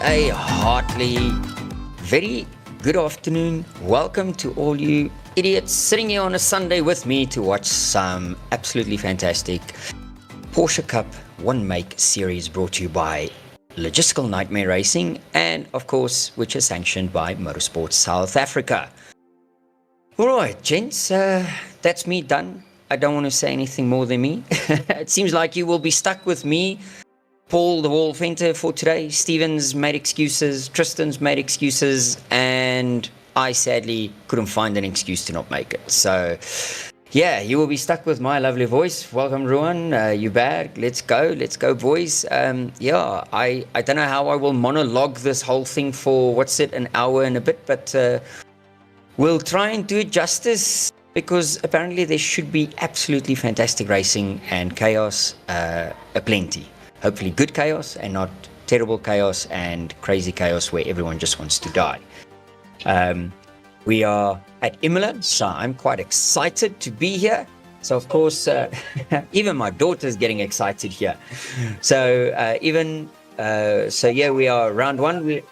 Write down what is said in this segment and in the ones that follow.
a heartily, very good afternoon. Welcome to all you idiots sitting here on a Sunday with me to watch some absolutely fantastic Porsche Cup One Make series brought to you by Logistical Nightmare Racing and, of course, which is sanctioned by Motorsport South Africa. Alright, gents, that's me done. I don't want to say anything more than me. It seems like you will be stuck with me, Paul the Wall Fenter, for today. Steven's made excuses, Tristan's made excuses, and I sadly couldn't find an excuse to not make it. So, yeah, you will be stuck with my lovely voice. Welcome, Ruan. You back? Let's go, boys. Yeah, I don't know how I will monologue this whole thing for, an hour and a bit, but we'll try and do it justice, because apparently there should be absolutely fantastic racing and chaos aplenty. Hopefully good chaos and not terrible chaos and crazy chaos where everyone just wants to die. We are at Imola, so I'm quite excited to be here. So of course, even my daughter's getting excited here. So yeah, we are round one.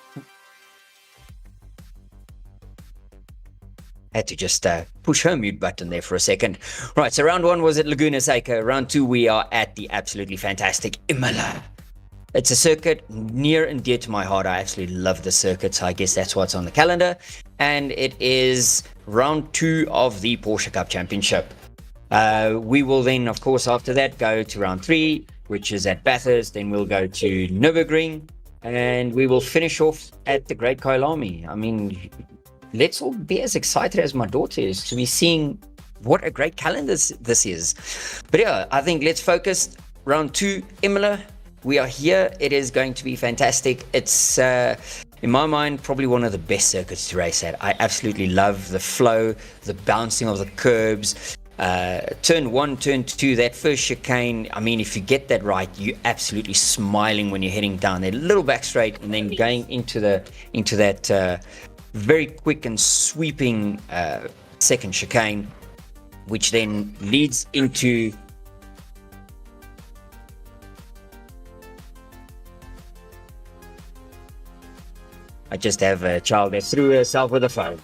Had to just push her mute button there for a second. Right, so round one was at Laguna Seca. Round two, we are at the absolutely fantastic Imola. It's a circuit near and dear to my heart. I absolutely love the circuit, so I guess that's what's on the calendar. And it is round two of the Porsche Cup Championship. We will then, of course, after that, go to round three, which is at Bathurst. Then we'll go to Nürburgring, and we will finish off at the Great Kyalami. I mean, let's all be as excited as my daughter is to be seeing what a great calendar this is. But yeah, I think let's focus. Round two, Imola. We are here. It is going to be fantastic. It's, in my mind, probably one of the best circuits to race at. I absolutely love the flow, the bouncing of the curbs. Turn one, turn two, that first chicane. I mean, if you get that right, you're absolutely smiling when you're heading down that little back straight, and then going into that very quick and sweeping second chicane, which then leads into I just have a child that threw herself with a phone.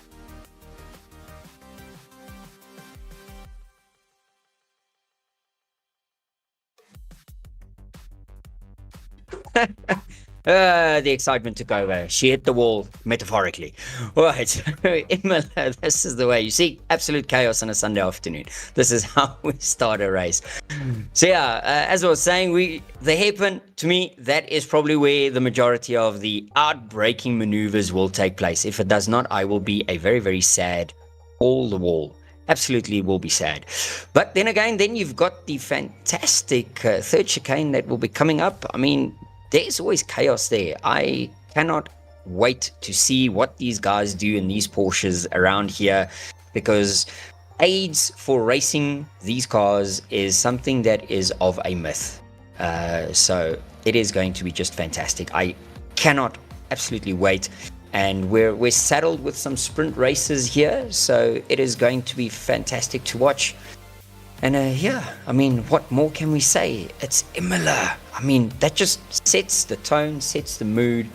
The excitement took over. She hit the wall, metaphorically. All right, Imola, this is the way. You see, absolute chaos on a Sunday afternoon. This is how we start a race. So yeah, as I was saying, the hairpin, to me, that is probably where the majority of the outbreaking maneuvers will take place. If it does not, I will be a very, very sad all the wall. Absolutely will be sad. But then again, then you've got the fantastic third chicane that will be coming up. I mean, there's always chaos there. I cannot wait to see what these guys do in these Porsches around here, because aids for racing these cars is something that is of a myth. So it is going to be just fantastic. I cannot absolutely wait. And we're saddled with some sprint races here, so it is going to be fantastic to watch. And yeah, I mean, what more can we say? It's Imola. I mean, that just sets the tone, sets the mood,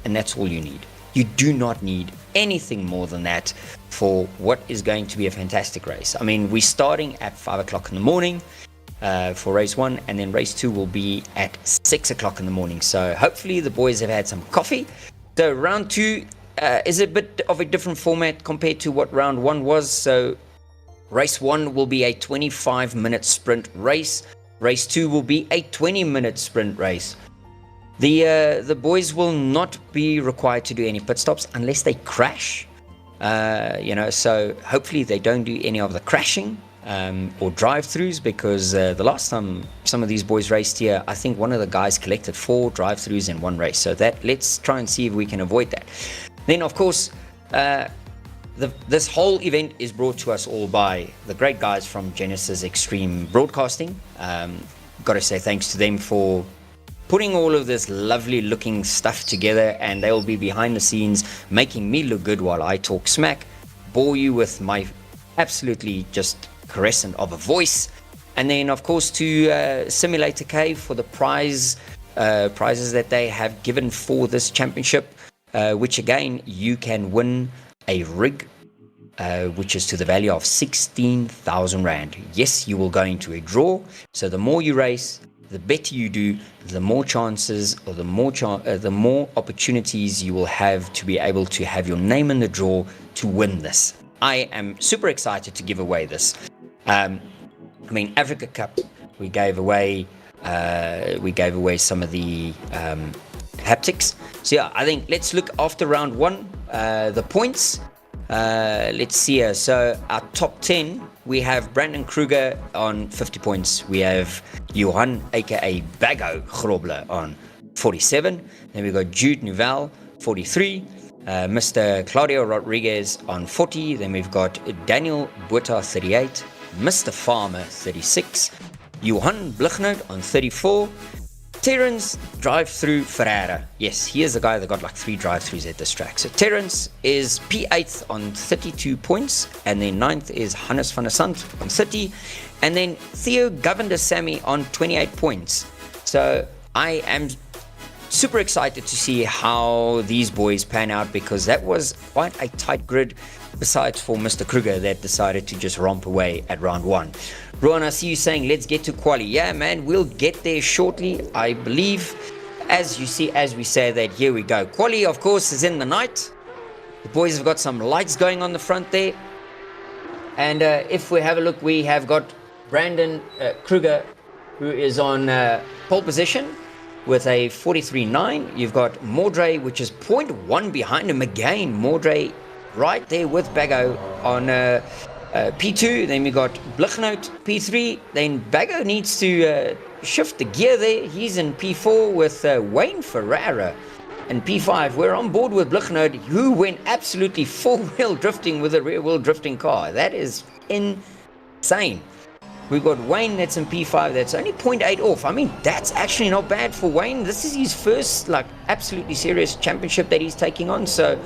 and that's all you need. You do not need anything more than that for what is going to be a fantastic race. I mean, we're starting at 5 o'clock in the morning for race one, and then race two will be at 6 o'clock in the morning. So hopefully the boys have had some coffee. So round two is a bit of a different format compared to what round one was. So race one will be a 25-minute sprint race. Race two will be a 20-minute sprint race. The boys will not be required to do any pit stops unless they crash. So hopefully they don't do any of the crashing or drive-throughs, because the last time some of these boys raced here, I think one of the guys collected 4 drive-throughs in one race. So let's try and see if we can avoid that. Then, of course, this whole event is brought to us all by the great guys from Genisus Extreme Broadcasting. Got to say thanks to them for putting all of this lovely looking stuff together, and they'll be behind the scenes making me look good while I talk smack, bore you with my absolutely just crescent of a voice. And then, of course, to Simulator K for the prize prizes that they have given for this championship, which again, you can win a rig, which is to the value of 16,000 Rand. Yes, you will go into a draw. So the more you race, the better you do, the more chances or the more opportunities you will have to be able to have your name in the draw to win this. I am super excited to give away this. Africa Cup, we gave away some of the haptics. So yeah, I think let's look after round one, the points. Let's see here. So our top 10, we have Brandon Kruger on 50 points. We have Johan, aka Bago Grobler, on 47. Then we've got Jude Nouvel, 43. Mr. Claudio Rodriguez on 40. Then we've got Daniel Buta, 38. Mr. Farmer, 36. Johan Blichnout on 34. Terence Drive-Through Ferreira. Yes, he is the guy that got like 3 drive-throughs at this track. So Terence is P8th on 32 points. And then 9th is Hannes van der Sant on 30. And then Theo Govender Sammy on 28 points. So I am super excited to see how these boys pan out, because that was quite a tight grid, besides for Mr. Kruger that decided to just romp away at round one. Rowan, I see you saying let's get to quali. Yeah, man, we'll get there shortly, I believe. As you see, as we say that, here we go. Quali, of course, is in the night. The boys have got some lights going on the front there. And if we have a look, we have got Brandon Kruger, who is on pole position with a 43.9. You've got Mordre, which is 0.1 behind him again. Mordre right there with Bago on P2. Then we got Blichnout, P3. Then Bago needs to shift the gear there. He's in P4 with Wayne Ferreira. And P5, we're on board with Blichnout, who went absolutely four-wheel drifting with a rear-wheel drifting car. That is insane. We've got Wayne that's in P5, that's only 0.8 off. I mean, that's actually not bad for Wayne. This is his first, like, absolutely serious championship that he's taking on. So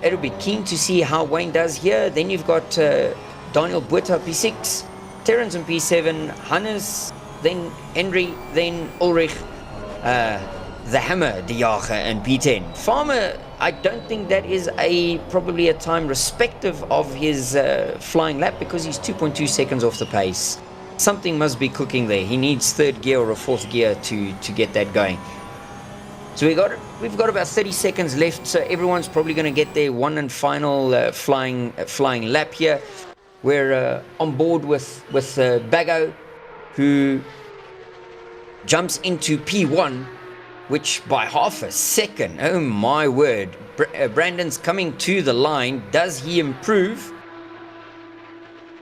it'll be keen to see how Wayne does here. Then you've got Daniel Buerta, P6, Terence in P7, Hannes, then Henry, then Ulrich, the Hammer, De Jager, and P10. Farmer, I don't think that is probably a time respective of his flying lap, because he's 2.2 seconds off the pace. Something must be cooking there. He needs third gear or a fourth gear to get that going. So we've got about 30 seconds left, so everyone's probably going to get their one and final flying lap here. We're on board with Bago, who jumps into P1, which by half a second. Oh my word. Brandon's coming to the line. Does he improve?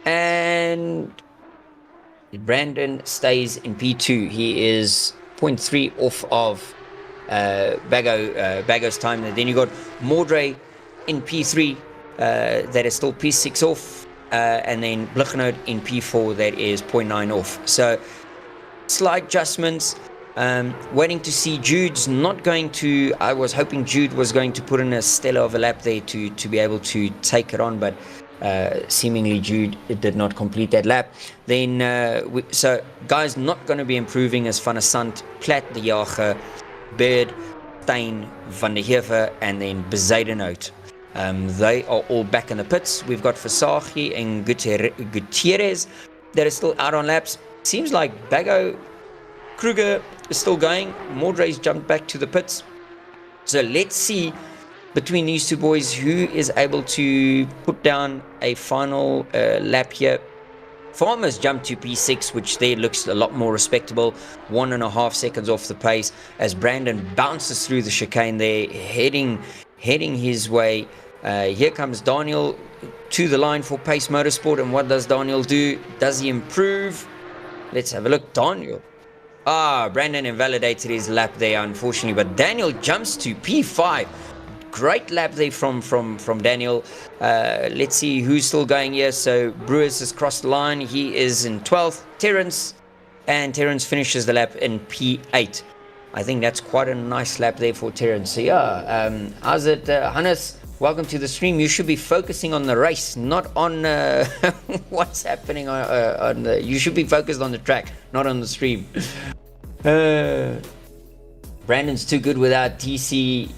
And Brandon stays in P2. He is 0.3 off of Bago's time. And then you got Mordre in P3, that is still P6 off, and then Blichnout in P4, that is 0.9 off. So slight adjustments. Waiting to see. Jude's not going to. I was hoping Jude was going to put in a stellar of a lap there to be able to take it on, but seemingly Jude did not complete that lap. Then so guys not going to be improving as Van der Sant, Platt, De Jager, Bird, Steyn, Van der Heever, and then Bezuidenhout. They are all back in the pits. We've got Versace and Gutierrez that are still out on laps. Seems like Bago, Kruger is still going. Mordre's jumped back to the pits. So let's see between these two boys who is able to put down a final lap here. Farmer's jumped to P6, which there looks a lot more respectable. 1.5 seconds off the pace as Brandon bounces through the chicane there, heading his way. Here comes Daniel to the line for Pace Motorsport. And what does Daniel do? Does he improve? Let's have a look. Daniel. Brandon invalidated his lap there, unfortunately, but Daniel jumps to P5. Great lap there from Daniel. Let's see who's still going here. So Brewers has crossed the line. He is in 12th. Terence finishes the lap in P8. I think that's quite a nice lap there for Terence. So yeah, how's it, Hannes? Welcome to the stream. You should be focusing on the race, not on what's happening you should be focused on the track, not on the stream. Brandon's too good without TC.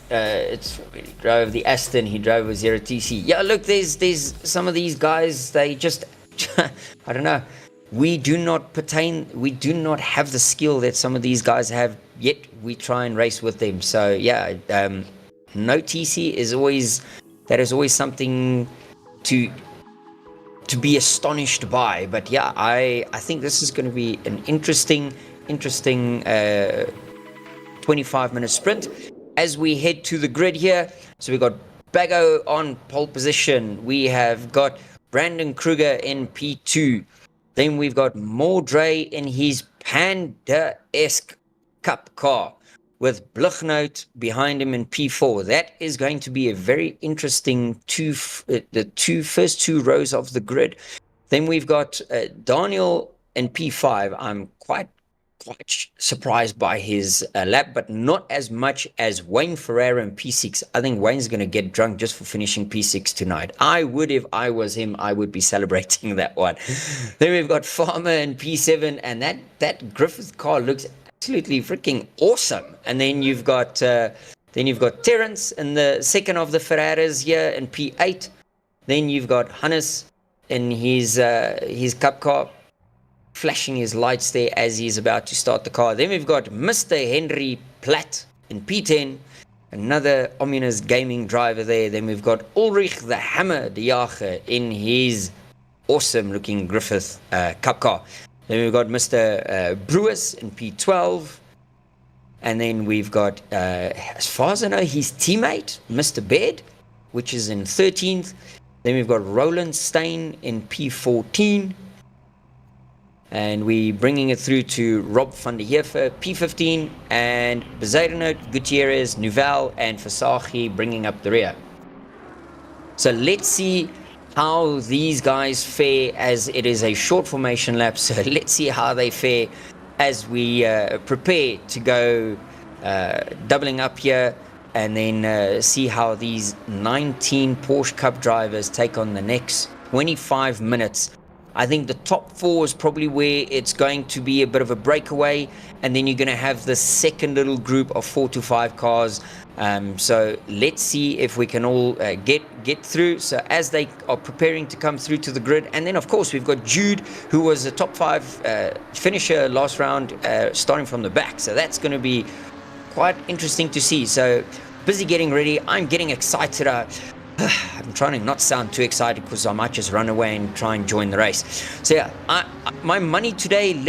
He drove the Aston. He drove a 0 TC. Yeah, look, there's some of these guys. They just, I don't know. We do not have the skill that some of these guys have. Yet we try and race with them. So yeah, no TC is always something to be astonished by. But yeah, I think this is going to be an interesting 25-minute sprint as we head to the grid here. So we've got Bago on pole position. We have got Brandon Kruger in P2. Then we've got Mordre in his Panda-esque cup car with Blichnout behind him in P4. That is going to be a very interesting first two rows of the grid. Then we've got Daniel in P5. I'm quite surprised by his lap, but not as much as Wayne Ferreira in P6. I think Wayne's going to get drunk just for finishing P6 tonight. I would, if I was him, I would be celebrating that one. Then we've got Farmer in P7, and that Griffith car looks absolutely freaking awesome. And then you've got Terence in the second of the Ferraras here in P8. Then you've got Hannes in his cup car, flashing his lights there as he's about to start the car. Then we've got Mr. Henry Platt in P10, another ominous gaming driver there. Then we've got Ulrich the Hammer de Jager in his awesome looking Griffith cup car. Then we've got Mr. Brewers in P12. And then we've got, as far as I know, his teammate, Mr. Baird, which is in 13th. Then we've got Roland Stein in P14. And we're bringing it through to Rob van der Heever, P15, and Bezuidenhout, Gutierrez, Nuval, and Versace bringing up the rear. So let's see how these guys fare, as it is a short formation lap. So let's see how they fare as we prepare to go doubling up here, and then see how these 19 Porsche Cup drivers take on the next 25 minutes. I think the top four is probably where it's going to be a bit of a breakaway, and then you're going to have the second little group of 4 to 5 cars. So let's see if we can all get through. So as they are preparing to come through to the grid, and then of course we've got Jude, who was a top 5 finisher last round, starting from the back. So that's going to be quite interesting to see. So busy getting ready. I'm getting excited. I'm trying to not sound too excited because I might just run away and try and join the race. So yeah, my money today,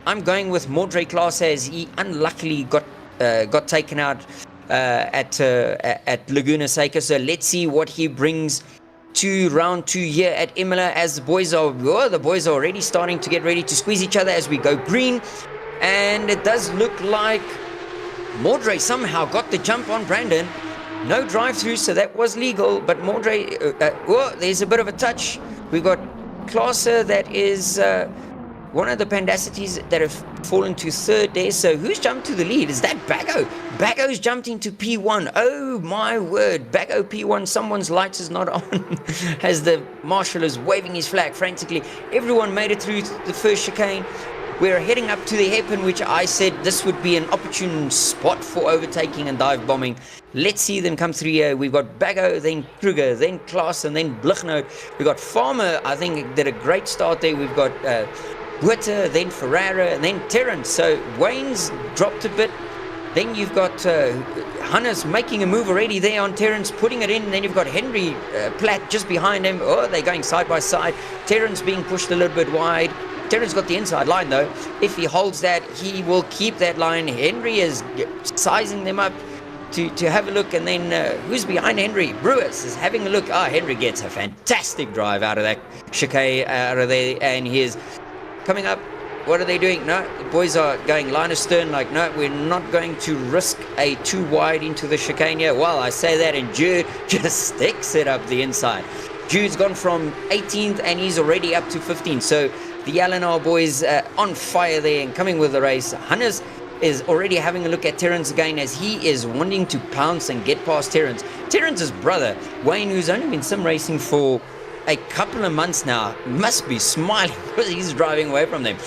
I'm going with Mordre Class, as he unluckily got taken out at Laguna Seca. So let's see what he brings to round 2 here at Imola, as the boys are already starting to get ready to squeeze each other as we go green. And it does look like Mordre somehow got the jump on Brandon. No drive-through, so that was legal, but Mordre, there's a bit of a touch. We've got Klaaser, that is one of the Pandacities that have fallen to third there. So who's jumped to the lead? Is that Bago? Bago's jumped into P1. Oh my word, Bago P1, someone's lights is not on as the marshal is waving his flag frantically. Everyone made it through the first chicane. We're heading up to the hairpin, which I said this would be an opportune spot for overtaking and dive bombing. Let's see them come through here. We've got Bago, then Kruger, then Klaas, and then Blichnout. We've got Farmer, I think, did a great start there. We've got Witter, then Ferrara, and then Terence. So Wayne's dropped a bit. Then you've got Hannes making a move already there on Terence, putting it in. And then you've got Henry Platt just behind him. Oh, they're going side by side. Terence being pushed a little bit wide. Terence got the inside line though. If he holds that, he will keep that line. Henry is sizing them up to have a look. And then who's behind Henry? Brewers is having a look. Henry gets a fantastic drive out of that chicane out of there, and he's coming up. What are they doing? No, the boys are going line astern, like, no, we're not going to risk a too wide into the chicane here. Well, I say that, and Jude just sticks it up the inside. Jude's gone from 18th and he's already up to 15th. So the LNR boys on fire there and coming with the race. Hannes is already having a look at Terence again, as he is wanting to pounce and get past Terence. Terence's brother, Wayne, who's only been sim racing for a couple of months now, must be smiling because he's driving away from them.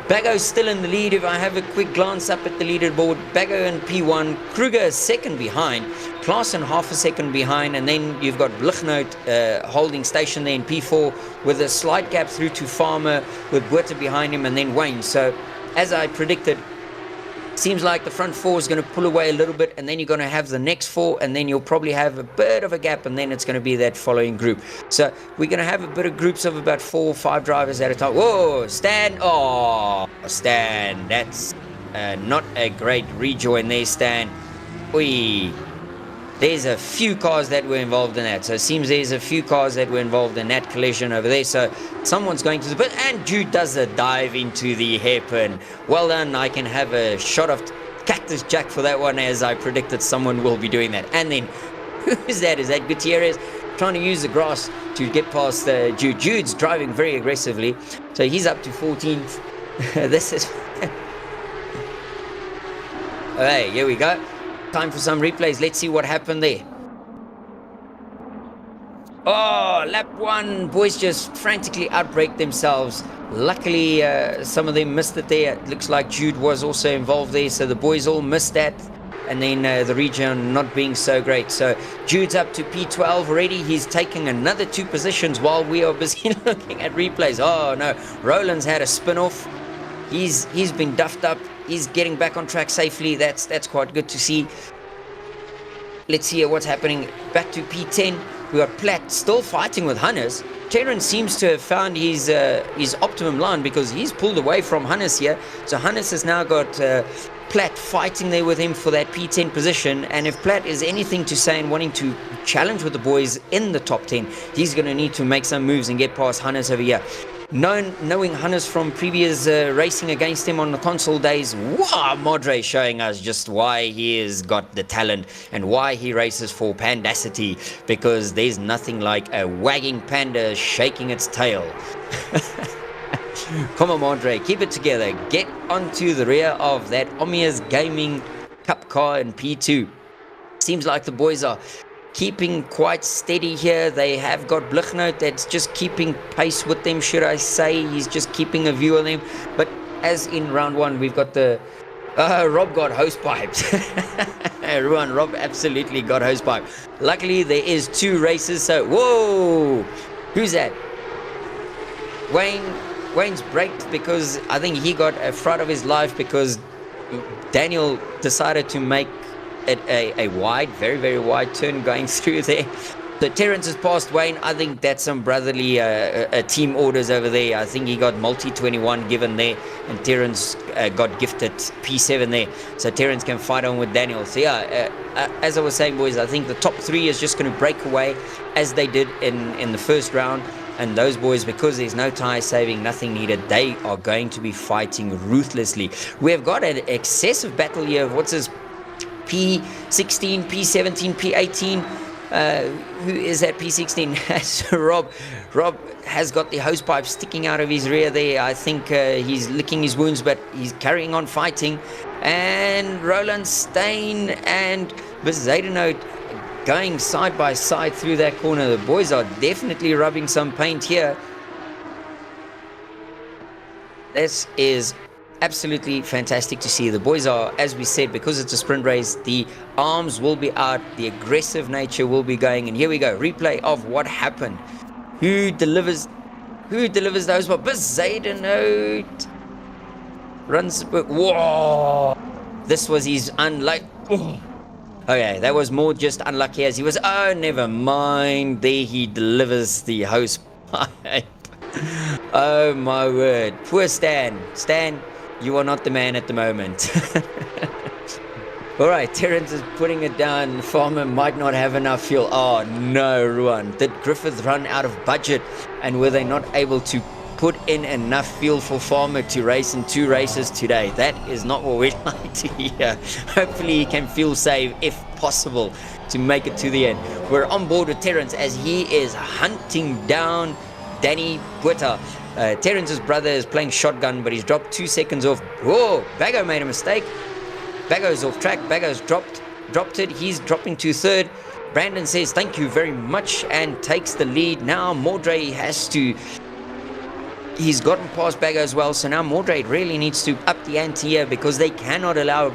Bago's still in the lead. If I have a quick glance up at the leaderboard, Bago in P1, Kruger second behind, Klaassen half a second behind, and then you've got Blichnout holding station there in P4 with a slight gap through to Farmer with Buerta behind him, and then Wayne. So as I predicted, seems like the front four is going to pull away a little bit, and then you're going to have the next four, and then you'll probably have a bit of a gap, and then it's going to be that following group. So we're going to have a bit of groups of about 4 or 5 drivers at a time. Whoa, Stan. Oh, Stan. That's not a great rejoin there, Stan. Oi. There's a few cars that were involved in that. So it seems there's a few cars that were involved in that collision over there. So someone's going to the pit, and Jude does a dive into the hairpin. Well done. I can have a shot of Cactus Jack for that one, as I predicted someone will be doing that. And then, who's that? Is that Gutierrez trying to use the grass to get past Jude? Jude's driving very aggressively. So he's up to 14th. This is... Hey, here we go. Time for some replays. Let's see what happened there. Oh, lap 1. Boys just frantically outbrake themselves. Luckily, some of them missed it there. It looks like Jude was also involved there. So the boys all missed that. And then the region not being so great. So Jude's up to P12 already. He's taking another 2 positions while we are busy looking at replays. Oh, no. Roland's had a spin-off. He's been duffed up. He's getting back on track safely. That's quite good to see. Let's see what's happening. Back to P10. We got Platt still fighting with Hannes. Terence seems to have found his optimum line, because he's pulled away from Hannes here. So Hannes has now got Platt fighting there with him for that P10 position. And if Platt is anything to say and wanting to challenge with the boys in the top 10, he's going to need to make some moves and get past Hannes over here. Knowing Hannes from previous racing against him on the console days, wow, Modre showing us just why he has got the talent and why he races for Pandacity, because there's nothing like a wagging panda shaking its tail. Come on, Modre, keep it together. Get onto the rear of that Omia's Gaming Cup car in P2. Seems like the boys are keeping quite steady here. They have got Blichnout that's just keeping pace with them, should I say. He's just keeping a view on them. But as in round 1, we've got the... Rob got hose pipes. Everyone, Rob absolutely got hose pipe. Luckily, there is 2 races, so... Whoa! Who's that? Wayne's braked because I think he got a fright of his life, because Daniel decided to make a wide, very, very wide turn going through there. So Terence has passed Wayne. I think that's some brotherly team orders over there. I think he got multi-21 given there, and Terence got gifted P7 there. So Terence can fight on with Daniel. So yeah, as I was saying, boys, I think the top 3 is just going to break away as they did in the first round. And those boys, because there's no tire saving, nothing needed, they are going to be fighting ruthlessly. We have got an excessive battle here of what's his P16, P17, P18. Who is that P16? So Rob has got the hosepipe sticking out of his rear there. I think he's licking his wounds, but he's carrying on fighting. And Roland Stein and Zaydenote going side by side through that corner. The boys are definitely rubbing some paint here. This is absolutely fantastic to see. The boys are, as we said, because it's a sprint race, the arms will be out, the aggressive nature will be going. And here we go, replay of what happened. Who delivers those? But Zaydenote runs. Whoa! This was his unlucky. Oh. Okay, that was more just unlucky as he was. Oh, never mind. There he delivers the hose pipe. Oh my word. Poor Stan. Stan, you are not the man at the moment. Alright, Terence is putting it down. Farmer might not have enough fuel. Oh no, Ruan. Did Griffith run out of budget? And were they not able to put in enough fuel for Farmer to race in 2 races today? That is not what we'd like to hear. Hopefully he can fuel save if possible to make it to the end. We're on board with Terence as he is hunting down Danny Buerta. Terence's brother is playing shotgun, but he's dropped 2 seconds off. Whoa, Bago made a mistake. Bago's off track. Bago's dropped it. He's dropping to 3rd. Brandon says thank you very much and takes the lead. Now Mordre has to He's gotten past Bago as well, so now Mordred really needs to up the ante here because they cannot allow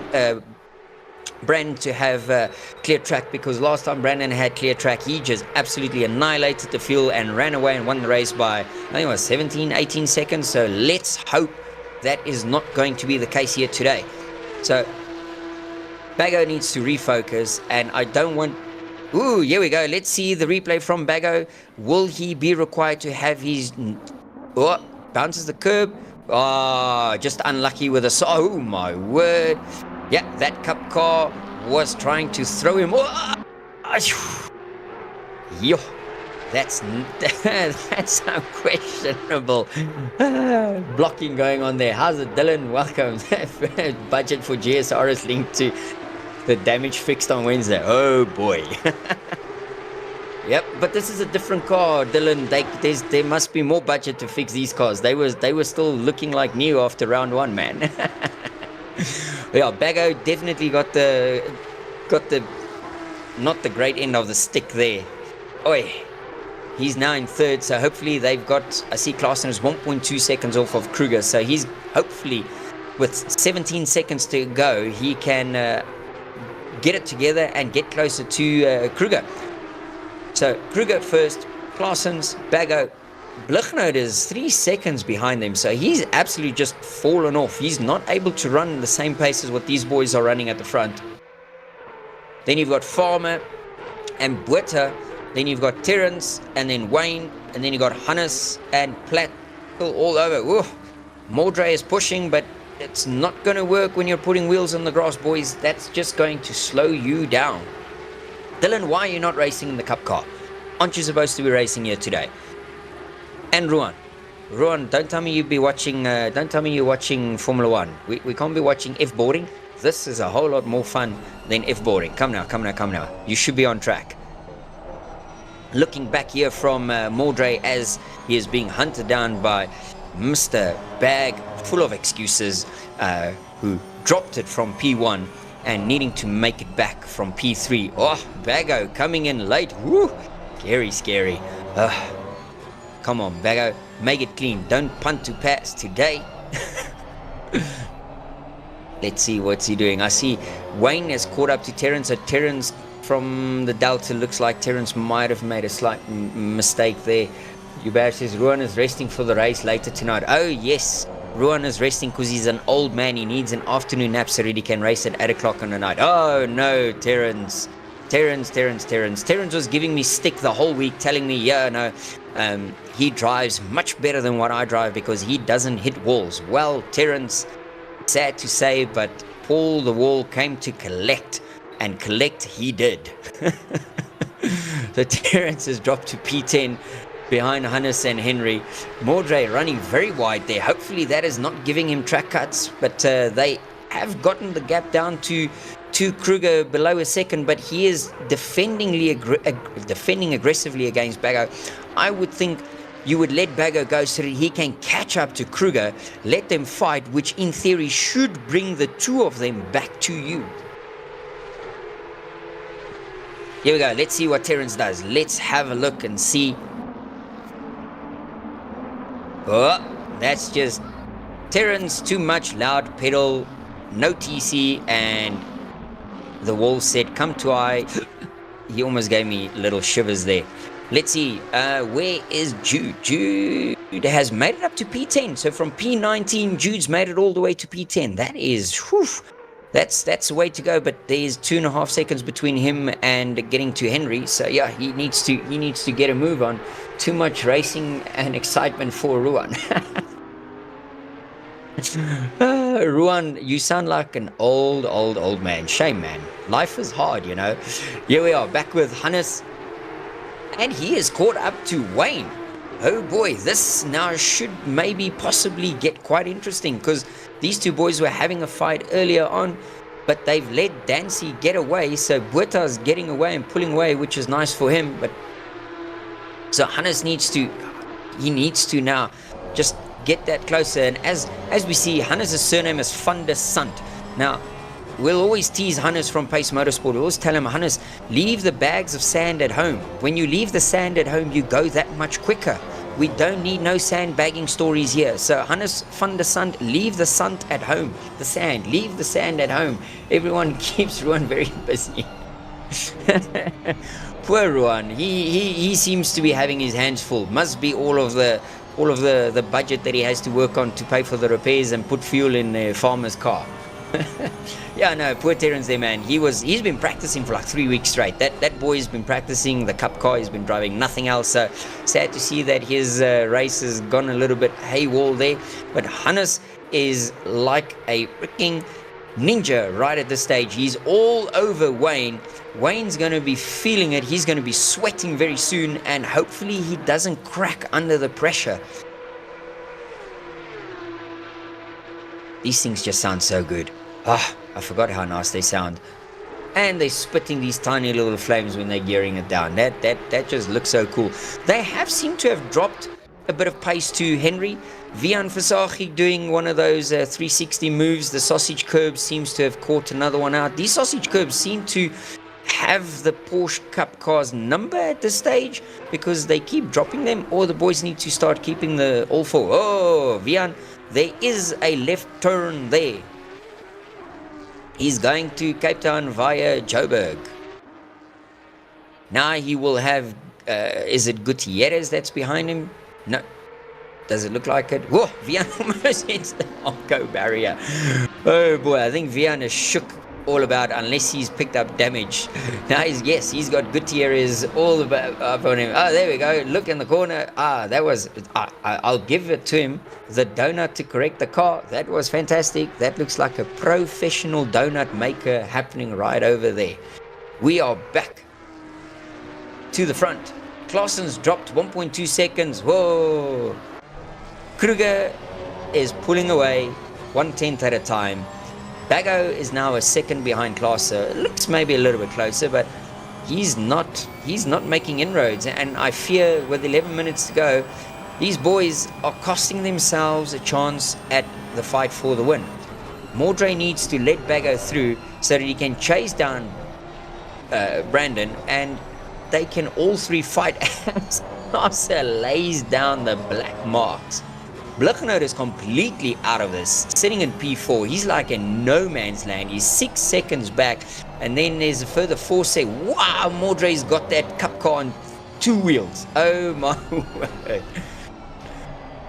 Brandon to have clear track, because last time Brandon had clear track, he just absolutely annihilated the field and ran away and won the race by, I think it was 17, 18 seconds. So let's hope that is not going to be the case here today. So Bago needs to refocus, and I don't want... Ooh, here we go. Let's see the replay from Bago. Will he be required to have his... Oh, bounces the curb. Oh, just unlucky with a... Oh, my word. Yeah, that cup car was trying to throw him. Oh, yo, that's unquestionable. Blocking going on there. How's it, Dylan? Welcome. Budget for GSR is linked to the damage fixed on Wednesday. Oh boy. Yep, but this is a different car, Dylan. There must be more budget to fix these cars. They were still looking like new after round one, man. Yeah, Bago definitely got the not the great end of the stick there. Oi, he's now in third, so hopefully they've got... I see Klaassen is 1.2 seconds off of Kruger, so he's hopefully, with 17 seconds to go, he can get it together and get closer to Kruger. So Kruger first, Klaassen's, Bago. Blichnout is 3 seconds behind them, so he's absolutely just fallen off. He's not able to run the same pace as what these boys are running at the front. Then you've got Farmer and Buerta, then you've got Terrence, and then Wayne, and then you've got Hannes and Platt all over. Whoa. Mordre is pushing, but it's not going to work when you're putting wheels on the grass, boys. That's just going to slow you down. Dylan, why are you not racing in the cup car? Aren't you supposed to be racing here today? And Ruan, don't tell me you'd be watching. Don't tell me you're watching Formula One. We can't be watching F-boarding. This is a whole lot more fun than F-boarding. Come now. You should be on track. Looking back here from Mordre as he is being hunted down by Mr. Bag, full of excuses, who dropped it from P1 and needing to make it back from P3. Oh, Bago coming in late. Woo, scary. Come on, Bago, make it clean. Don't punt to pass today. Let's see what's he doing. I see Wayne has caught up to Terrence. So Terrence from the Delta, looks like Terrence might have made a slight mistake there. Hubert says Ruan is resting for the race later tonight. Oh yes, Ruan is resting because he's an old man. He needs an afternoon nap so that he can race at 8 o'clock on the night. Oh no, Terrence was giving me stick the whole week, telling me, yeah, no, he drives much better than what I drive because he doesn't hit walls. Well, Terrence, sad to say, but Paul the Wall came to collect, and collect he did. So Terrence has dropped to P10 behind Hannes and Henry. Mordre running very wide there. Hopefully that is not giving him track cuts, but they have gotten the gap down to Kruger below a second, but he is defending aggressively against Bago. I would think you would let Bago go so that he can catch up to Kruger, let them fight, which in theory should bring the two of them back to you. Here we go. Let's see what Terrence does. Let's have a look and see. Oh, that's just Terrence, too much loud pedal, no TC, and the Wall said, come to I. He almost gave me little shivers there. Let's see, where is Jude? Jude has made it up to P10. So from P19, Jude's made it all the way to P10. That is, whew, that's the way to go. But there's 2.5 seconds between him and getting to Henry. So yeah, he needs to get a move on. Too much racing and excitement for Ruan. Ruan, you sound like an old man. Shame, man. Life is hard, you know. Here we are, back with Hannes. And he is caught up to Wayne. Oh boy, this now should maybe possibly get quite interesting, because these two boys were having a fight earlier on, but they've let Dancy get away. So Buerta's getting away and pulling away, which is nice for him. But so Hannes needs to now just get that closer. And as we see, Hannes' surname is Van der Sant. Now, we'll always tease Hannes from Pace Motorsport. We always tell him, Hannes, leave the bags of sand at home. When you leave the sand at home, you go that much quicker. We don't need no sandbagging stories here. So Hannes van der Sand, leave the sand at home. The sand, leave the sand at home. Everyone keeps Ruan very busy. Poor Ruan. He seems to be having his hands full. Must be all of the budget that he has to work on to pay for the repairs and put fuel in the farmer's car. Yeah, no, poor Terence there, man. He's been practicing for like 3 weeks straight. That boy's been practicing the cup car. He's been driving nothing else. So sad to see that his race has gone a little bit haywall there. But Hannes is like a freaking ninja right at this stage. He's all over Wayne. Wayne's going to be feeling it. He's going to be sweating very soon, and hopefully he doesn't crack under the pressure. These things just sound so good. Ah, I forgot how nice they sound. And they're spitting these tiny little flames when they're gearing it down. That just looks so cool. They have seemed to have dropped a bit of pace to Henry. Vian Versace doing one of those 360 moves. The sausage curb seems to have caught another one out. These sausage curbs seem to have the Porsche Cup car's number at this stage, because they keep dropping them, or the boys need to start keeping the all four. Oh, Vian, there is a left turn there. He's going to Cape Town via Joburg. Now he will have, is it Gutierrez that's behind him? No. Does it look like it? Whoa, Vian almost hits the Arco barrier. Oh boy, I think Vian is shook all about, unless he's picked up damage. Now he's got Gutierrez all up on him. Oh, there we go. Look in the corner. That was, I'll give it to him. The donut to correct the car. That was fantastic. That looks like a professional donut maker happening right over there. We are back to the front. Claessen's dropped 1.2 seconds. Whoa. Kruger is pulling away 1/10 at a time. Bago is now a second behind Klaassen. Looks maybe a little bit closer, but he's not making inroads. And I fear with 11 minutes to go, these boys are costing themselves a chance at the fight for the win. Mordre needs to let Bago through so that he can chase down Brandon, and they can all three fight as Klaassen lays down the black marks. Blichnout is completely out of this, sitting in P4. He's like in no man's land. He's 6 seconds back, and then there's a further 4 seconds. Wow, Mordre's got that cup car on 2 wheels. Oh my word.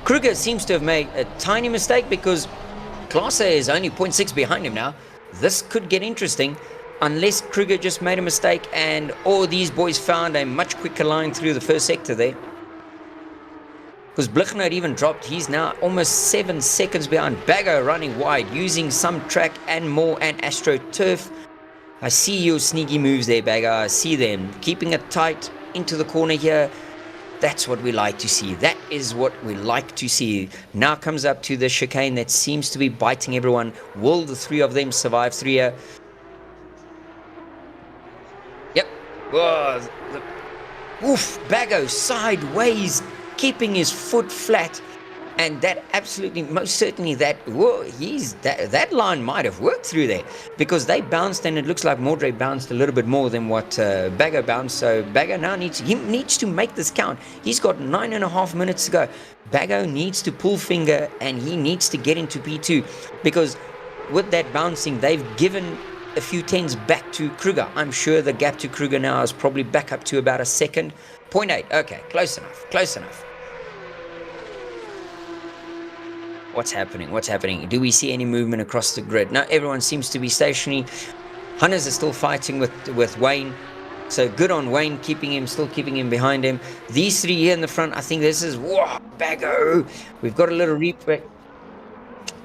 Kruger seems to have made a tiny mistake, because Klaassen is only 0.6 behind him now. This could get interesting, unless Kruger just made a mistake and all these boys found a much quicker line through the first sector there. Because Blichnout even dropped. He's now almost 7 seconds behind. Bago running wide, using some track and more, and AstroTurf. I see your sneaky moves there, Bago. I see them. Keeping it tight into the corner here. That's what we like to see. That is what we like to see. Now comes up to the chicane that seems to be biting everyone. Will the three of them survive through here? Yep. Whoa. Oof. Bago sideways, keeping his foot flat, and that absolutely, most certainly, that line might have worked through there, because they bounced, and it looks like Mordre bounced a little bit more than what Bago bounced. So Bago now needs to make this count. He's got 9.5 minutes to go. Bago needs to pull finger, and he needs to get into P2, because with that bouncing, they've given a few tens back to Kruger. I'm sure the gap to Kruger now is probably back up to about a second. 0.8. Okay, close enough. What's happening? Do we see any movement across the grid? No, everyone seems to be stationary. Hunters are still fighting with Wayne. So good on Wayne, still keeping him behind him. These three here in the front, I think this is, whoa, Bago. We've got a little replay.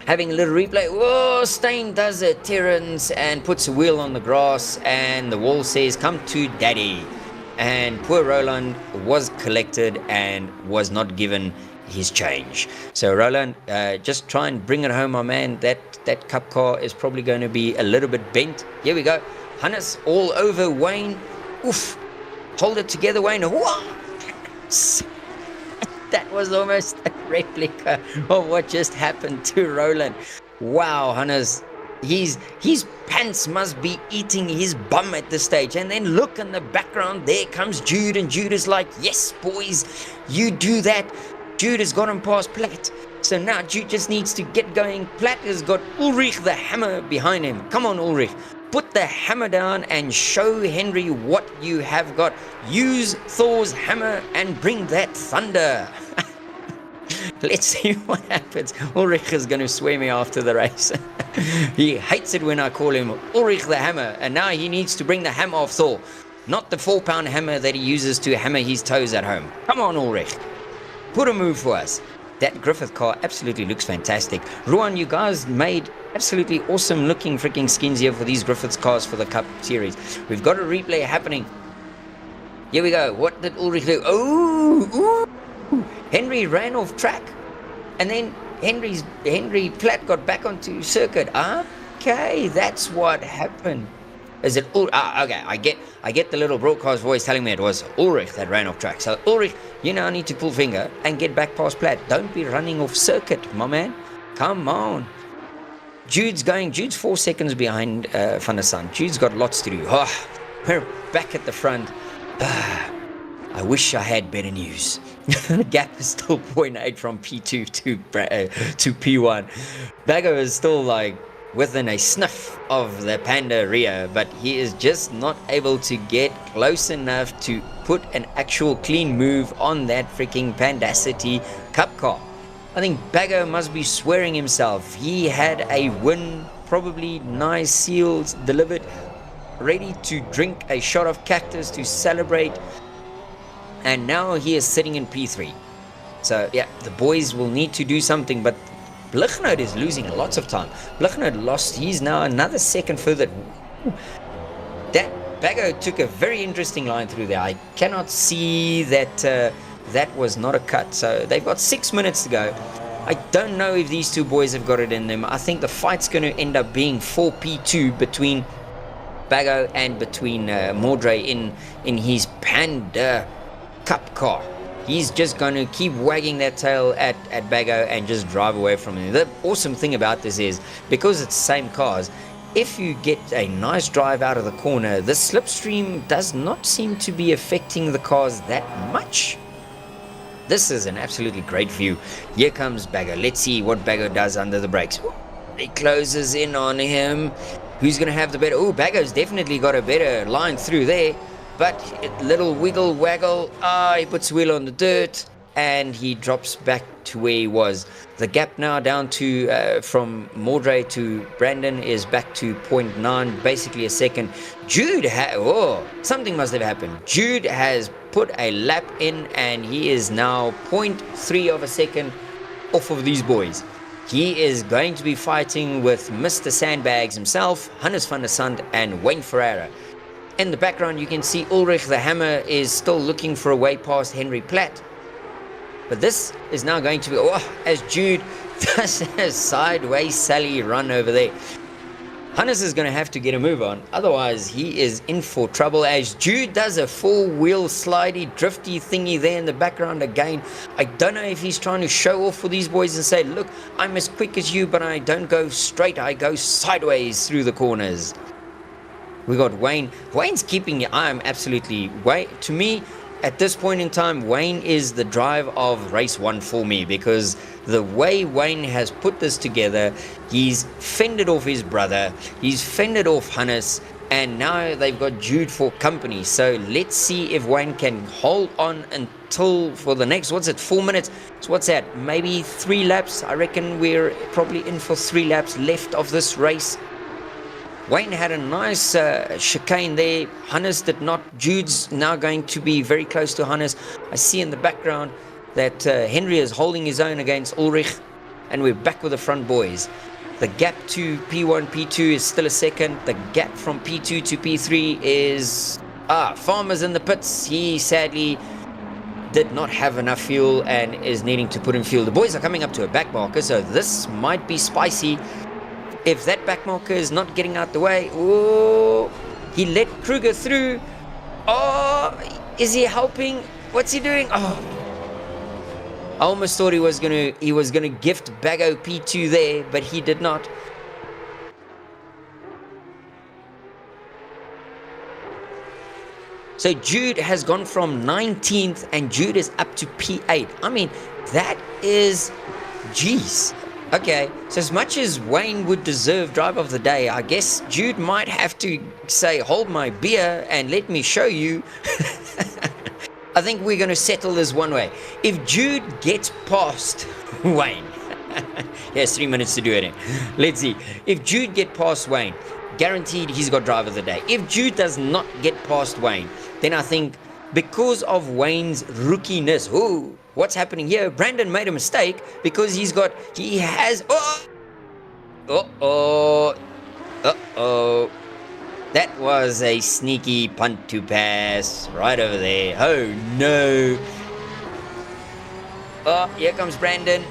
Having a little replay. Whoa, Stain does it. Terrence, and puts a wheel on the grass, and the wall says, come to daddy. And poor Roland was collected and was not given his change. So Roland, just try and bring it home, my man. That cup car is probably going to be a little bit bent. Here we go. Hannes all over Wayne. Oof. Hold it together, Wayne. Whoa. That was almost a replica of what just happened to Roland. Wow, Hannes. His pants must be eating his bum at this stage. And then look in the background, there comes Jude, and Jude is like, yes, boys, you do that. Jude has got him past Platt. So now Jude just needs to get going. Platt has got Ulrich the hammer behind him. Come on, Ulrich. Put the hammer down and show Henry what you have got. Use Thor's hammer and bring that thunder. Let's see what happens. Ulrich is going to swear me after the race. He hates it when I call him Ulrich the hammer. And now he needs to bring the hammer of Thor. Not the 4-pound hammer that he uses to hammer his toes at home. Come on, Ulrich. Put a move for us. That Griffith car absolutely looks fantastic. Ruan, you guys made absolutely awesome looking freaking skins here for these Griffiths cars for the Cup Series. We've got a replay happening. Here we go. What did Ulrich do? Oh, Henry ran off track. And then Henry Platt got back onto circuit. Okay, that's what happened. Is it okay, I get the little broadcast voice telling me it was Ulrich that ran off track. So Ulrich, you now need to pull finger and get back past Platt. Don't be running off circuit, my man. Come on. Jude's 4 seconds behind Van der Sande. Jude's got lots to do. We're back at the front. I wish I had better news. The gap is still 0.8 from P2 to P1. Bago is still like within a sniff of the Panda rear, but he is just not able to get close enough to put an actual clean move on that freaking Pandacity Cup car. I think Bago must be swearing himself. He had a win, probably nice seals delivered, ready to drink a shot of cactus to celebrate, and now he is sitting in P3. So yeah, the boys will need to do something, but Blichnout is losing lots of time. Blichnout lost, he's now another second further. That Bago took a very interesting line through there. I cannot see that that was not a cut. So they've got 6 minutes to go. I don't know if these two boys have got it in them. I think the fight's going to end up being 4P2 between Bago and between Mordre in his Panda Cup car. He's just going to keep wagging that tail at Bago and just drive away from him. The awesome thing about this is, because it's the same cars, if you get a nice drive out of the corner, the slipstream does not seem to be affecting the cars that much. This is an absolutely great view. Here comes Bago. Let's see what Bago does under the brakes. He closes in on him. Who's going to have the better? Oh, Bago's definitely got a better line through there. But little wiggle waggle, he puts wheel on the dirt and he drops back to where he was. The gap now down to from Mordre to Brandon is back to 0.9, basically a second. Jude, something must have happened. Jude has put a lap in and he is now 0.3 of a second off of these boys. He is going to be fighting with Mr. Sandbags himself, Hannes van der Sande and Wayne Ferreira. In the background, you can see Ulrich the Hammer is still looking for a way past Henry Platt. But this is now going to be, as Jude does a sideways Sally run over there. Hannes is going to have to get a move on, otherwise he is in for trouble as Jude does a 4-wheel slidey drifty thingy there in the background again. I don't know if he's trying to show off for these boys and say, look, I'm as quick as you, but I don't go straight, I go sideways through the corners. We got Wayne. Wayne's keeping your eye. To me, at this point in time, Wayne is the drive of race 1 for me, because the way Wayne has put this together, he's fended off his brother, he's fended off Hannes, and now they've got Jude for company. So let's see if Wayne can hold on until for the next, 4 minutes? So what's that? Maybe 3 laps. I reckon we're probably in for 3 laps left of this race. Wayne had a nice chicane there. Hannes did not. Jude's now going to be very close to Hannes. I see in the background that Henry is holding his own against Ulrich. And we're back with the front boys. The gap to P1, P2 is still a second. The gap from P2 to P3 is... Farmer's in the pits. He sadly did not have enough fuel and is needing to put in fuel. The boys are coming up to a back marker, so this might be spicy. If that back marker is not getting out the way, he let Kruger through. Is he helping? What's he doing? I almost thought he was gonna gift Bago P2 there, but he did not. So Jude has gone from 19th and Jude is up to P8. I mean, that is, geez. Okay, so as much as Wayne would deserve driver of the day, I guess Jude might have to say, hold my beer and let me show you. I think we're going to settle this one way. If Jude gets past Wayne, he has 3 minutes to do it in. Let's see. If Jude gets past Wayne, guaranteed he's got driver of the day. If Jude does not get past Wayne, then I think because of Wayne's rookiness, what's happening here? Brandon made a mistake because he has, that was a sneaky punt to pass right over there. Oh no. Oh, here comes Brandon.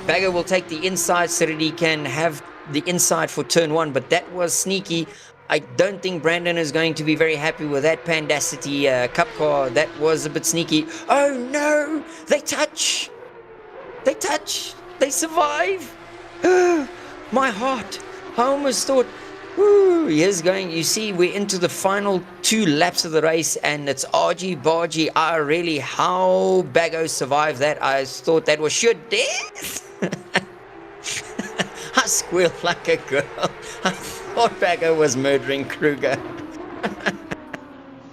Bagger will take the inside so that he can have the inside for turn 1, but that was sneaky. I don't think Brandon is going to be very happy with that Pandacity Cup car. That was a bit sneaky. Oh no! They touch! They survive! My heart! I almost thought, here's going. You see, we're into the final 2 laps of the race, and it's argy-bargy. How Baggo survived that. I thought that was sure death. I squealed like a girl. I thought Baggo was murdering Kruger.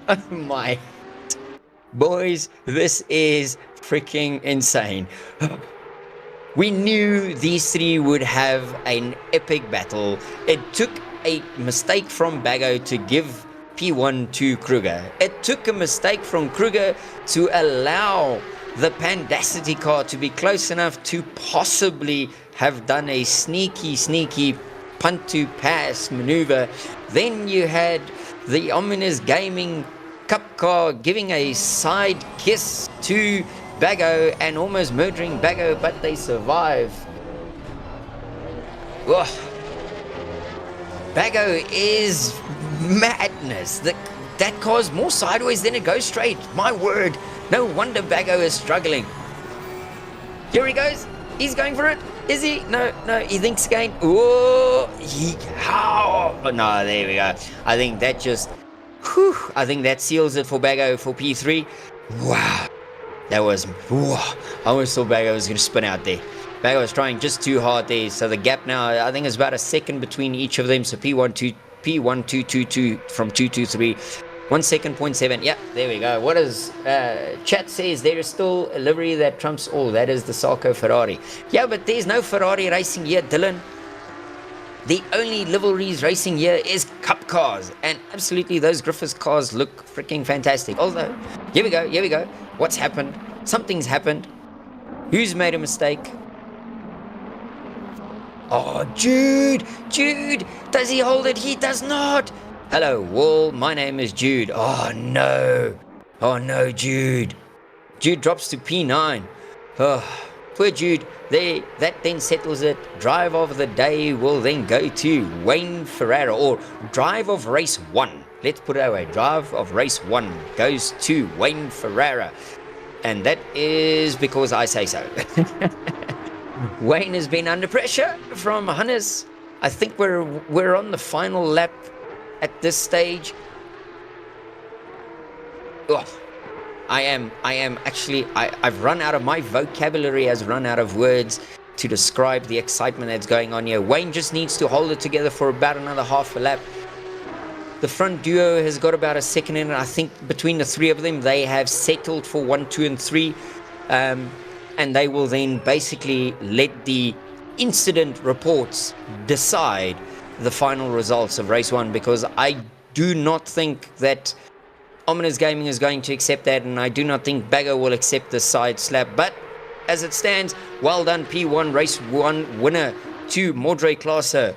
Oh my. Boys, this is freaking insane. We knew these 3 would have an epic battle. It took a mistake from Baggo to give P1 to Kruger. It took a mistake from Kruger to allow the Pandacity car to be close enough to possibly have done a sneaky punt to pass maneuver. Then you had the ominous gaming cup car giving a side kiss to Baggo and almost murdering Baggo, but they survive. Ugh. Baggo is madness. That car's more sideways than it goes straight. My word. No wonder Baggo is struggling. Here he goes. He's going for it. Is he? No, he thinks again. Oh, no, there we go. I think that just, I think that seals it for Baggo for P3. Wow. That was, I almost thought Baggo was going to spin out there. Baggo was trying just too hard there. So the gap now, I think is about a second between each of them. So P1, 2, 2, 2 from 2, 2, 3. 1 second, 0.7. Yeah, there we go. What is chat says? There is still a livery that trumps all. That is the Sarko Ferrari. Yeah, but there's no Ferrari racing here, Dylan. The only liveries racing here is cup cars, and absolutely those Griffiths cars look freaking fantastic. Although, here we go. What's happened? Something's happened. Who's made a mistake? Oh, Jude! Does he hold it? He does not. Hello, Wall. My name is Jude. Oh no, Jude. Jude drops to P9. Oh, poor Jude. That then settles it. Drive of the day will then go to Wayne Ferrara, or drive of race 1. Let's put it that way. Drive of race 1 goes to Wayne Ferrara. And that is because I say so. Wayne has been under pressure from Hannes. I think we're on the final lap at this stage. Oh, I've run out of, my vocabulary has run out of words to describe the excitement that's going on here. Wayne just needs to hold it together for about another half a lap. The front duo has got about a second in, and I think between the 3 of them, they have settled for 1, 2, and 3. And they will then basically let the incident reports decide the final results of race 1, because I do not think that Ominous Gaming is going to accept that, and I do not think Baggo will accept the side slap. But as it stands, well done P1 race 1 winner to Mordre Klaaser.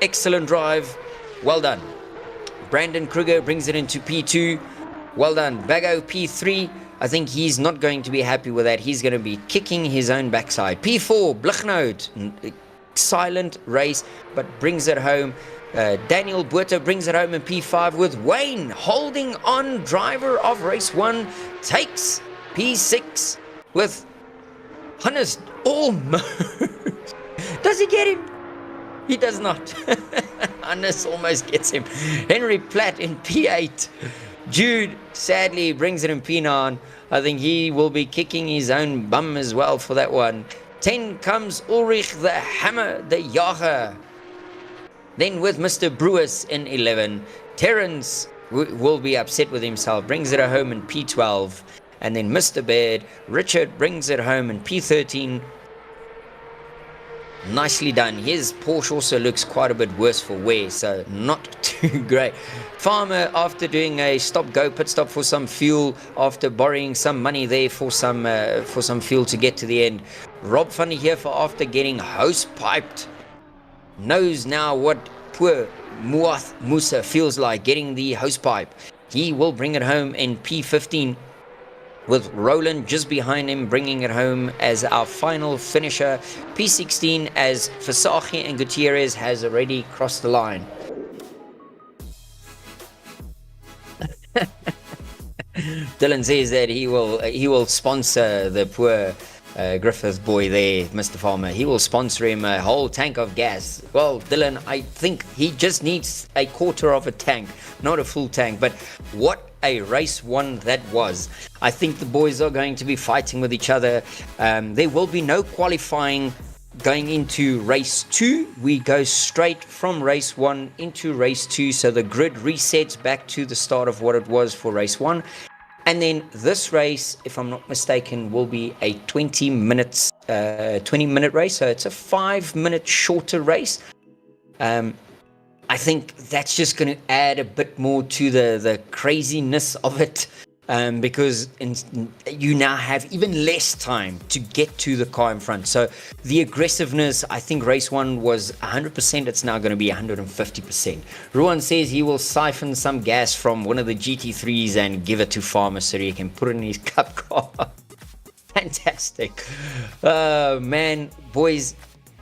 Excellent drive, well done. Brandon Kruger brings it into P2. Well done. Baggo P3. I think he's not going to be happy with that. He's going to be kicking his own backside. P4, Blichnout. Silent race, but brings it home. Daniel Buerta brings it home in P5 with Wayne holding on. Driver of race 1 takes P6 with Hannes almost. Does he get him? He does not. Hannes almost gets him. Henry Platt in P8. Jude sadly brings it in P9. I think he will be kicking his own bum as well for that one. 10 comes Ulrich the Hammer, the Jager. Then with Mr. Brewers in 11, Terence will be upset with himself, brings it home in P12. And then Mr. Baird, Richard brings it home in P13. Nicely done. His Porsche also looks quite a bit worse for wear, so not too great. Farmer, after doing a stop-go pit stop for some fuel, after borrowing some money there for some fuel to get to the end. Rob Funny here for after getting hose piped. Knows now what poor Muath Musa feels like getting the hose pipe. He will bring it home in P15. With Roland just behind him, bringing it home as our final finisher. P16 as Versace and Gutierrez has already crossed the line. Dylan says that he will sponsor the poor Griffith boy there, Mr. Farmer. He will sponsor him a whole tank of gas. Well, Dylan, I think he just needs a quarter of a tank, not a full tank. But what a race one that was. I think the boys are going to be fighting with each other. There will be no qualifying going into race 2. We go straight from race 1 into race 2, so the grid resets back to the start of what it was for race 1. And then this race, if I'm not mistaken, will be a 20-minute race. So it's a 5-minute shorter race. I think that's just going to add a bit more to the craziness of it, because you now have even less time to get to the car in front. So the aggressiveness, I think race 1 was 100%. It's now going to be 150%. Ruan says he will siphon some gas from one of the GT3s and give it to Farmer so he can put it in his cup car. Fantastic. Man, boys,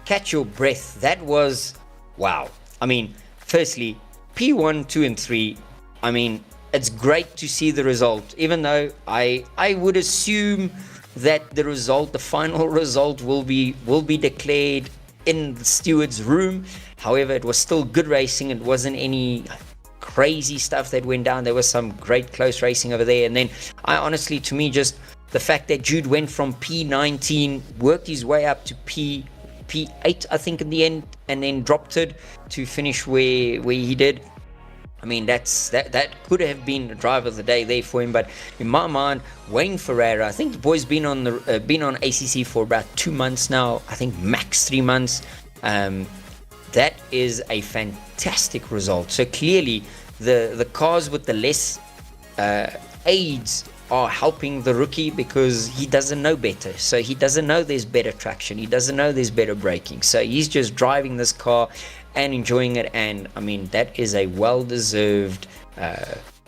catch your breath. That was wow. I mean, firstly, P1, 2 and 3, I mean, it's great to see the result, even though I would assume that the final result will be declared in the steward's room. However, it was still good racing. It wasn't any crazy stuff that went down. There was some great close racing over there. And then to me, just the fact that Jude went from P19, worked his way up to P8, I think, in the end, and then dropped it to finish where he did. I mean, that could have been the driver of the day there for him. But in my mind, Wayne Ferreira, I think the boy's been on ACC for about 2 months now. I think max 3 months. That is a fantastic result. So clearly, the cars with the less aids are helping the rookie, because he doesn't know better. So he doesn't know there's better traction. He doesn't know there's better braking. So he's just driving this car and enjoying it. And I mean, that is a well-deserved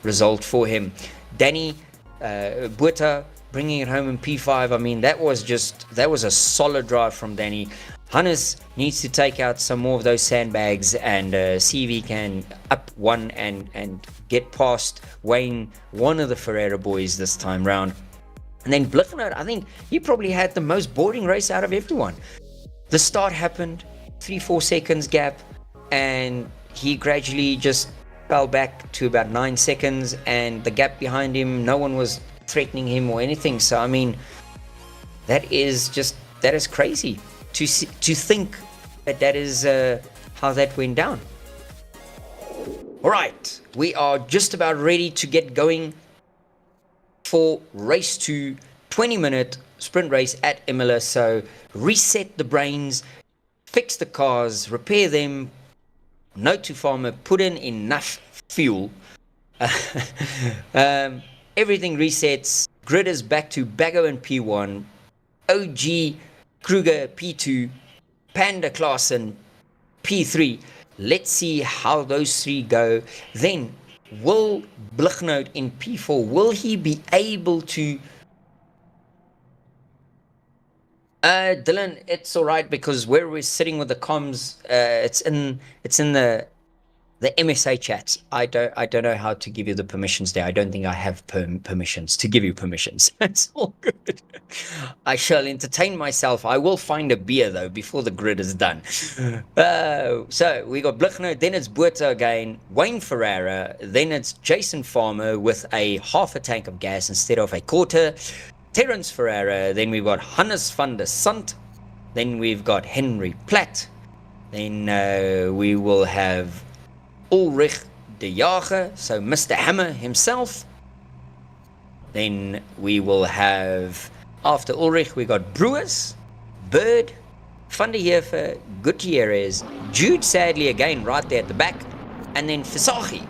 result for him. Danny Buerta bringing it home in P5. I mean, that was a solid drive from Danny. Hannes needs to take out some more of those sandbags and see if he can up one and get past Wayne, one of the Ferreira boys this time round. And then Blichnout, I think he probably had the most boring race out of everyone. The start happened, 3-4 seconds gap, and he gradually just fell back to about 9 seconds, and the gap behind him, no one was threatening him or anything. So I mean, that is crazy to think that is how that went down. All right, we are just about ready to get going for race 2, 20-minute sprint race at Imola. So reset the brains, fix the cars, repair them. Note to Farmer, put in enough fuel. Everything resets. Grid is back to Bago in P1, OG Kruger P2, Panda Klaassen P3. Let's see how those 3 go. Then will Blichnout in P4, will he be able to Dylan, it's all right, because where we're sitting with the comms, it's in the the MSA chats. I don't know how to give you the permissions there. I don't think I have permissions to give you permissions. It's all good. I shall entertain myself. I will find a beer though before the grid is done. So we got Blichner, then it's Buerta again, Wayne Ferreira, then it's Jason Farmer with a half a tank of gas instead of a quarter. Terence Ferreira, then we've got Hannes van der Sant, then we've got Henry Platt, then we will have Ulrich de Jager, so Mr. Hammer himself. Then we will have, after Ulrich, we got Brewers, Bird, Van der Heever, Gutierrez, Jude sadly again right there at the back, and then Visagie.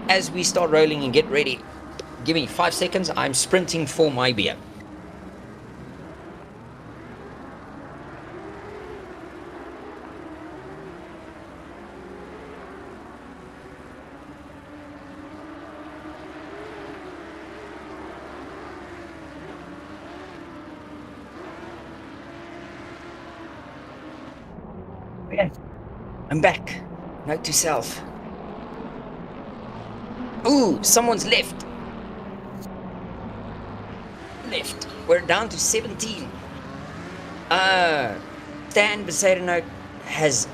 As we start rolling and get ready, give me 5 seconds, I'm sprinting for my beer. I'm back. Note to self. Ooh, someone's left. We're down to 17. Stan Besaidenote has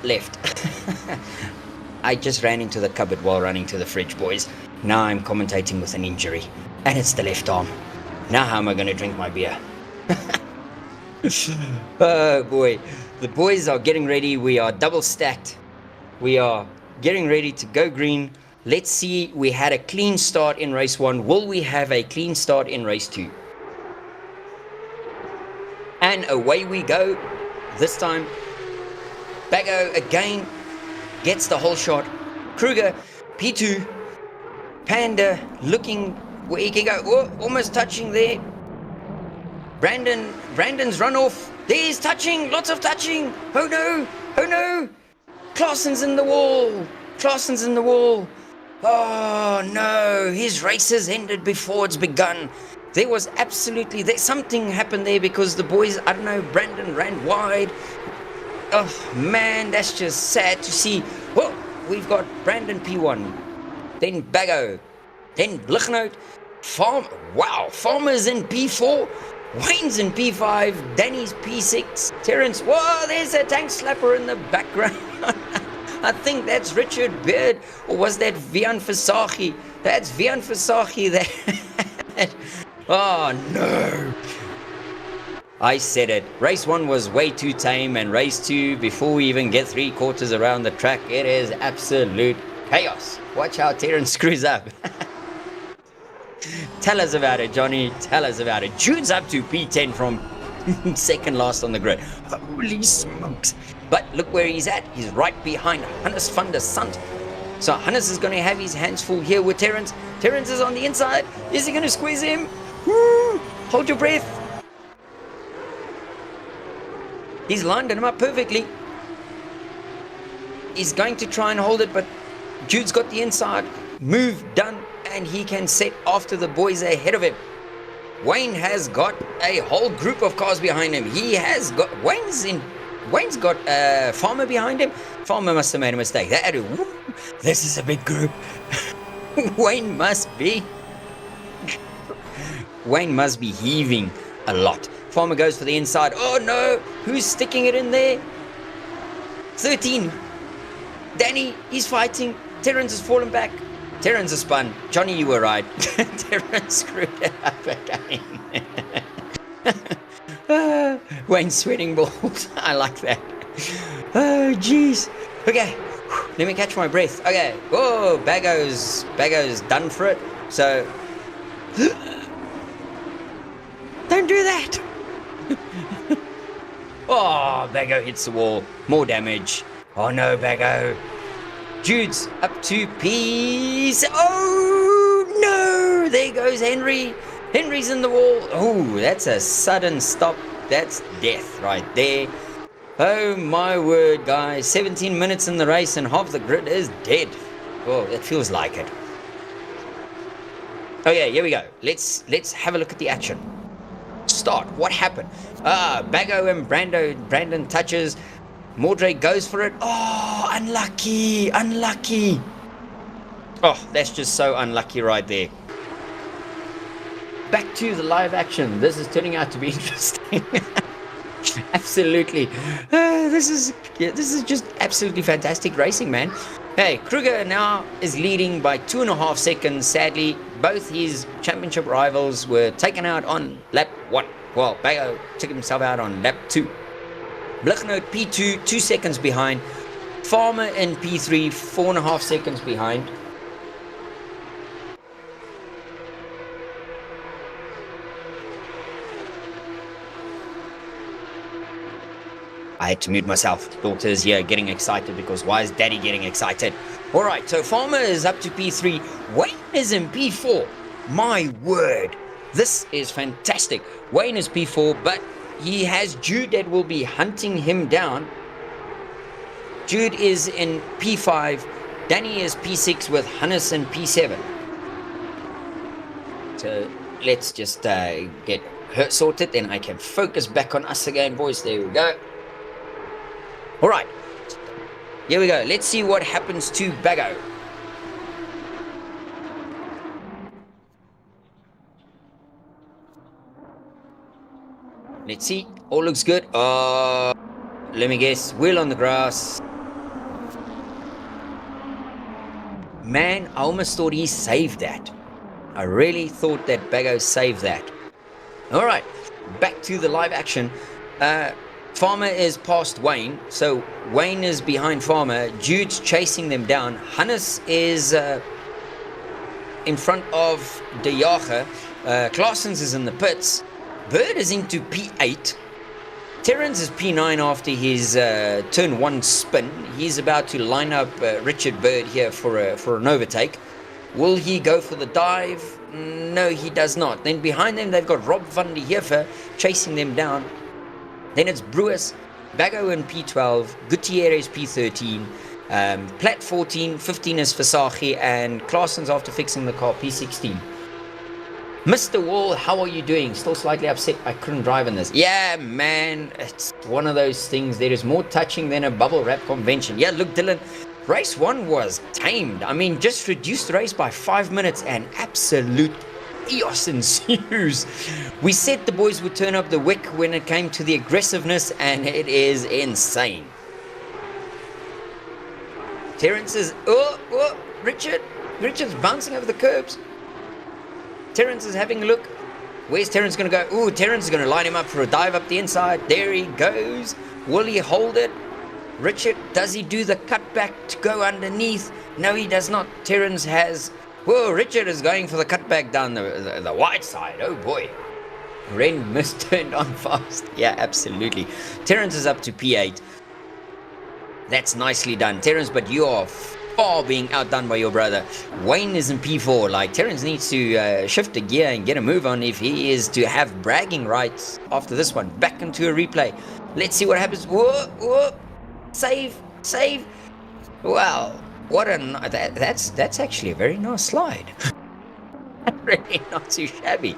left. I just ran into the cupboard while running to the fridge, boys. Now I'm commentating with an injury. And it's the left arm. Now how am I going to drink my beer? Oh boy. The boys are getting ready. We are double stacked. We are getting ready to go green. Let's see. We had a clean start in race 1. Will we have a clean start in race 2? And away we go. This time, Bago again gets the whole shot. Kruger, P2, Panda looking where he can go. Oh, almost touching there. Brandon's run off. There's touching, lots of touching. Oh no. Claessen's in the wall. Oh no, his race has ended before it's begun. There was absolutely, something happened there because the boys, I don't know, Brandon ran wide. Oh man, that's just sad to see. Oh, we've got Brandon P1, then Bago, then Blichnout, Farmer's in P4. Wayne's in P5, Danny's P6, Terence, whoa, there's a tank slapper in the background. I think that's Richard Beard, or was that Vian Visagie? That's Vian Visagie there. Oh no. I said it. Race 1 was way too tame, and race 2, before we even get 3 quarters around the track, it is absolute chaos. Watch how Terence screws up. Tell us about it, Johnny. Tell us about it. Jude's up to P10 from second last on the grid. Holy smokes. But look where he's at. He's right behind Hannes van der Sant. So Hannes is going to have his hands full here with Terence. Terence is on the inside. Is he going to squeeze him? Woo! Hold your breath. He's lined him up perfectly. He's going to try and hold it, but Jude's got the inside. Move done. And he can set after the boys ahead of him. Wayne has got a whole group of cars behind him. Wayne's got Farmer behind him. Farmer must have made a mistake. This is a big group. Wayne must be heaving a lot. Farmer goes for the inside. Oh no, who's sticking it in there? 13. Danny, he's fighting. Terence has fallen back. Terence has spun. Johnny, you were right. Terence screwed it up again. Wayne sweating balls. I like that. Oh, jeez. Okay, let me catch my breath. Okay. Whoa, Bago's done for it. So, don't do that. Oh, Bago hits the wall. More damage. Oh no, Bago. Jude's up to peace. Oh no! There goes Henry. Henry's in the wall. Oh, that's a sudden stop. That's death right there. Oh my word, guys. 17 minutes in the race and half the grid is dead. Oh, it feels like it. Okay, here we go. Let's have a look at the action. Start. What happened? Bago and Brandon touches. Mordrake goes for it. Oh, unlucky, unlucky. Oh, that's just so unlucky right there. Back to the live action. This is turning out to be interesting. Absolutely. This is just absolutely fantastic racing, man. Hey, Kruger now is leading by 2.5 seconds. Sadly, both his championship rivals were taken out on lap 1. Well, Bago took himself out on lap 2. Blichnote P2, 2 seconds behind. Farmer in P3, 4.5 seconds behind. I had to mute myself. Daughter's here getting excited because why is daddy getting excited? Alright, so Farmer is up to P3. Wayne is in P4. My word. This is fantastic. Wayne is P4, but he has Jude that will be hunting him down. Jude is in P5. Danny is P6 with Hannes in P7. So let's just get her sorted, then I can focus back on us again, boys. There we go. Alright, here we go. Let's see what happens to Bago. Let's see. All looks good. Let me guess. Wheel on the grass. Man, I almost thought he saved that. I really thought that Bago saved that. Alright, back to the live action. Farmer is past Wayne, so Wayne is behind Farmer. Jude's chasing them down. Hannes is in front of De Jager. Claessens is in the pits. Bird is into P8. Terrence is P9 after his turn 1 spin. He's about to line up Richard Bird here for an overtake. Will he go for the dive? No, he does not. Then behind them, they've got Rob van der Heever chasing them down. Then it's Brewers, Bago in P12, Gutierrez P13, Platt 14, 15 is Versace, and Claessens after fixing the car, P16. Mr. Wall, how are you doing? Still slightly upset I couldn't drive in this. Yeah, man, it's one of those things. There is more touching than a bubble wrap convention. Yeah, look, Dylan, race 1 was tamed. I mean, just reduced the race by 5 minutes and absolute chaos ensues. We said the boys would turn up the wick when it came to the aggressiveness, and it is insane. Terrence is Richard's bouncing over the curbs. Terrence is having a look. Where's Terrence going to go? Ooh, Terrence is going to line him up for a dive up the inside. There he goes. Will he hold it? Richard, does he do the cutback to go underneath? No, he does not. Terrence has... Whoa, Richard is going for the cutback down the wide side. Oh boy. Ren mist-turned on fast. Yeah, absolutely. Terrence is up to P8. That's nicely done, Terrence, but you are far being outdone by your brother. Wayne is in P4. Like, Terrence needs to shift a gear and get a move on if he is to have bragging rights after this one. Back into a replay. Let's see what happens. Whoa, whoa. Save. Wow. What a... That's actually a very nice slide. Really not too shabby.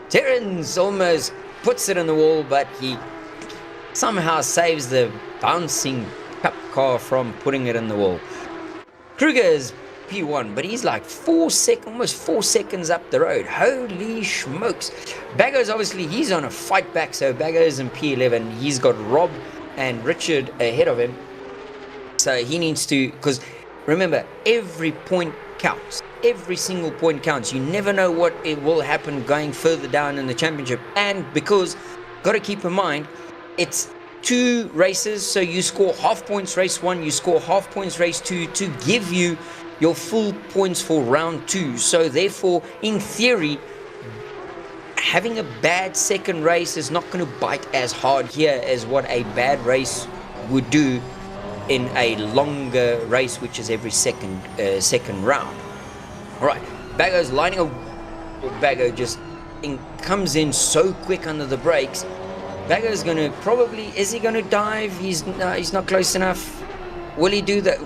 Terrence almost puts it in the wall, but he somehow saves the bouncing cup car from putting it in the wall. Kruger is P1, but he's like almost 4 seconds up the road. Holy smokes. Bago's obviously, he's on a fight back, so Bago's in P11. He's got Rob and Richard ahead of him. So he needs to, because remember, every point counts. Every single point counts. You never know what it will happen going further down in the championship. And because, got to keep in mind, it's 2 races, so you score half points race 1, you score half points race 2 to give you your full points for round 2. So therefore, in theory, having a bad second race is not going to bite as hard here as what a bad race would do in a longer race, which is every second round. All right, Bago's lining up. Bago just comes in so quick under the brakes. Bago's going to probably, is he going to dive? He's not close enough. Will he do that?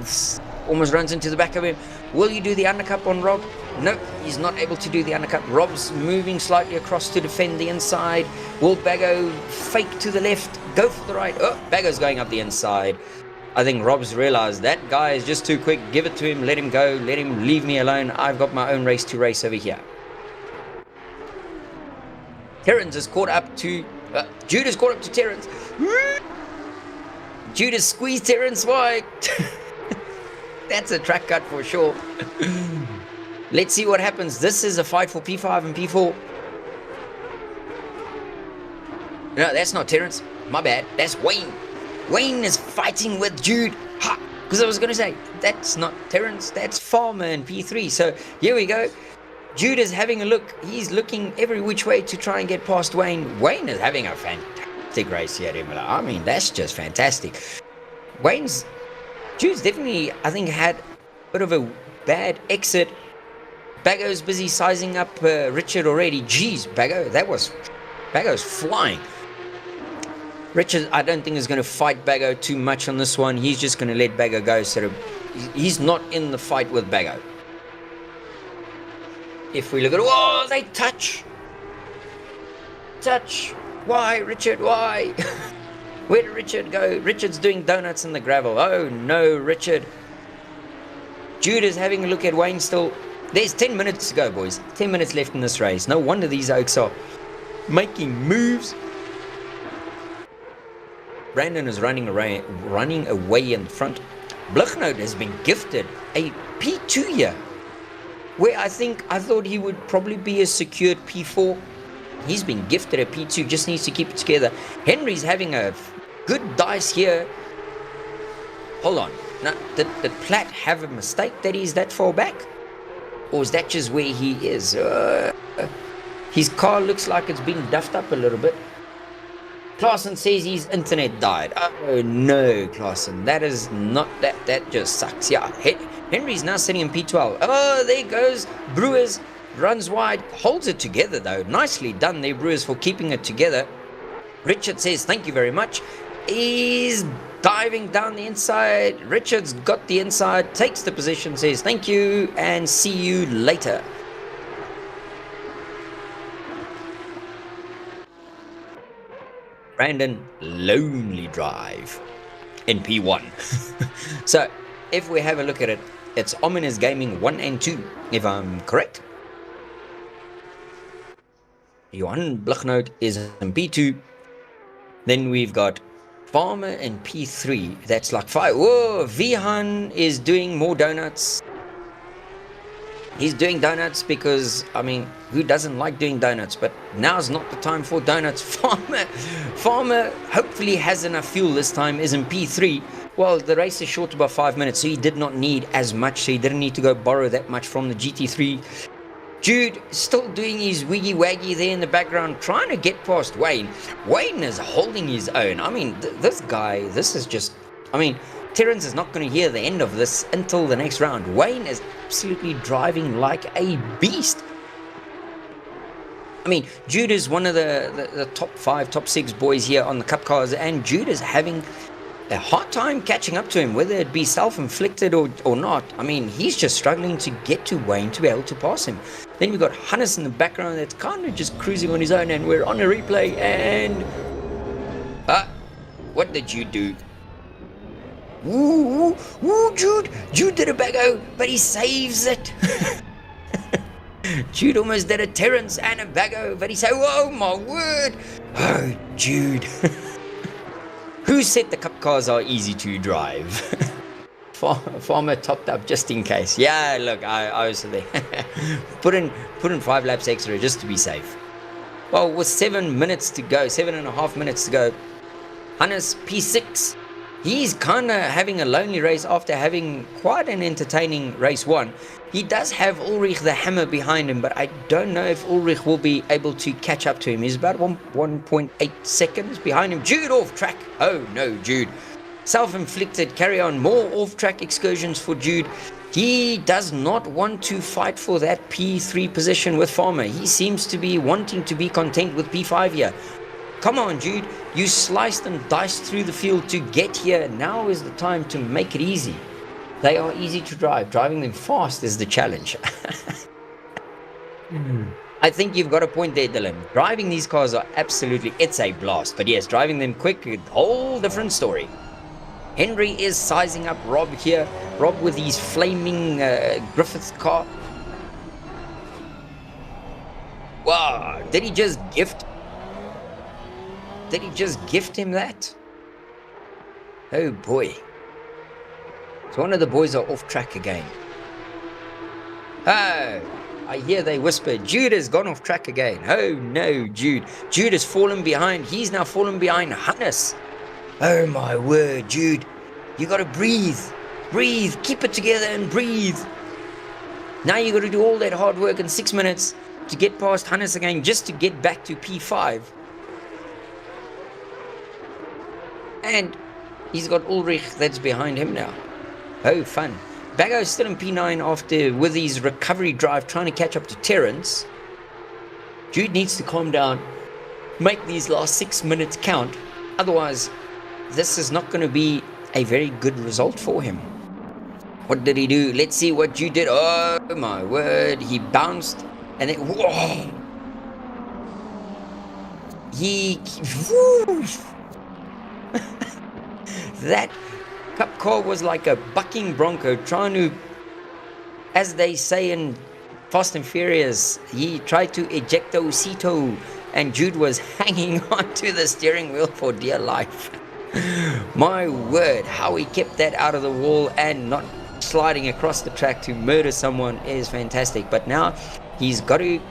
Almost runs into the back of him. Will he do the undercut on Rob? Nope, he's not able to do the undercut. Rob's moving slightly across to defend the inside. Will Bago fake to the left? go for the right. Oh, Baggo's going up the inside. I think Rob's realized that guy is just too quick. Give it to him, let him go, let him leave me alone. I've got my own race to race over here. Terrence is caught up to Jude is caught up to Terrence. Jude has squeezed Terrence wide. That's a track cut for sure. Let's see what happens. This is a fight for P5 and P4. No, that's not Terrence. My bad. That's Wayne. Wayne is fighting with Jude. Ha! Because I was going to say, that's not Terrence. That's Farmer in P3. So here we go. Jude is having a look. He's looking every which way to try and get past Wayne. Wayne is having a fantastic race here at Imola. I mean, that's just fantastic. Jude's definitely, I think, had a bit of a bad exit. Baggo's busy sizing up Richard already. Jeez, Baggo's flying. Richard, I don't think is going to fight Baggo too much on this one. He's just going to let Baggo go. So he's not in the fight with Baggo. If we look at, oh, they touch. Why, Richard? Why? Where did Richard go? Richard's doing donuts in the gravel. Oh no, Richard. Jude is having a look at Wayne still. There's 10 minutes to go, boys. 10 minutes left in this race. No wonder these oaks are making moves. Brandon is running away in front. Blichnout has been gifted a P2 here, where I thought he would probably be a secured P4. He's been gifted a P2, just needs to keep it together. Henry's having a good dice here. Hold on. Now, did Platt have a mistake that he's that far back? Or is that just where he is? His car looks like it's been duffed up a little bit. Clarkson says his internet died. Oh no, Clarkson. That is not that. That just sucks. Yeah, Henry's now sitting in P12. Oh, there goes Brewers. Runs wide. Holds it together though. Nicely done there, Brewers, for keeping it together. Richard says thank you very much. He's diving down the inside. Richard's got the inside. Takes the position. Says thank you and see you later. Brandon, lonely drive in P1. So, if we have a look at it, it's Ominous Gaming 1 and 2, if I'm correct. Johan Blichnout is in P2. Then we've got Farmer in P3. That's like 5. Whoa, Vihan is doing more donuts. He's doing donuts because, I mean, who doesn't like doing donuts? But now's not the time for donuts. Farmer hopefully has enough fuel this time, is in P3. Well, the race is short about 5 minutes, so he did not need as much. So he didn't need to go borrow that much from the GT3. Jude still doing his wiggy waggy there in the background, trying to get past Wayne. Wayne is holding his own. I mean, this guy, this is just, I mean, Terrence is not going to hear the end of this until the next round. Wayne is absolutely driving like a beast. I mean, Jude is one of the top 5, top 6 boys here on the Cup cars, and Jude is having a hard time catching up to him, whether it be self-inflicted or not. I mean, he's just struggling to get to Wayne to be able to pass him. Then we've got Hannes in the background that's kind of just cruising on his own, and we're on a replay, and... what did you do? Ooh, Jude did a Baggo, but he saves it. Jude almost did a Terrence and a Baggo, but he said, oh my word. Oh, Jude. Who said the Cup cars are easy to drive? Farmer topped up just in case. Yeah, look, I was there. put in 5 laps extra just to be safe. Well, with 7 minutes to go, 7.5 minutes to go, Hannes P6. He's kind of having a lonely race after having quite an entertaining race 1. He does have Ulrich the Hammer behind him, but I don't know if Ulrich will be able to catch up to him. He's about 1.8 seconds behind him. Jude off track. Oh no, Jude. Self-inflicted. Carry on. More off-track excursions for Jude. He does not want to fight for that P3 position with Farmer. He seems to be wanting to be content with P5 here. Come on, Jude. You sliced and diced through the field to get here. Now is the time to make it easy. They are easy to drive. Driving them fast is the challenge. I think you've got a point there, Dylan. Driving these cars are absolutely, it's a blast. But yes, driving them quick, a whole different story. Henry is sizing up Rob here. Rob with his flaming Griffith car. Wow, did he just gift? Did he just gift him that? Oh boy. So one of the boys are off track again. Oh, I hear they whisper, Jude has gone off track again. Oh no, Jude. Jude has fallen behind. He's now fallen behind Hannes. Oh my word, Jude. You gotta breathe. Breathe. Keep it together and breathe. Now you gotta do all that hard work in 6 minutes to get past Hannes again, just to get back to P5. And he's got Ulrich that's behind him now. Oh, fun. Bago's still in P9 after, with his recovery drive, trying to catch up to Terence. Jude needs to calm down, make these last 6 minutes count. Otherwise, this is not going to be a very good result for him. What did he do? Let's see what Jude did. Oh my word. He bounced and then, whoa. That cup car was like a bucking bronco trying to, as they say in Fast and Furious, he tried to ejecto cito, and Jude was hanging onto the steering wheel for dear life. My word, how he kept that out of the wall and not sliding across the track to murder someone is fantastic. But now he's got to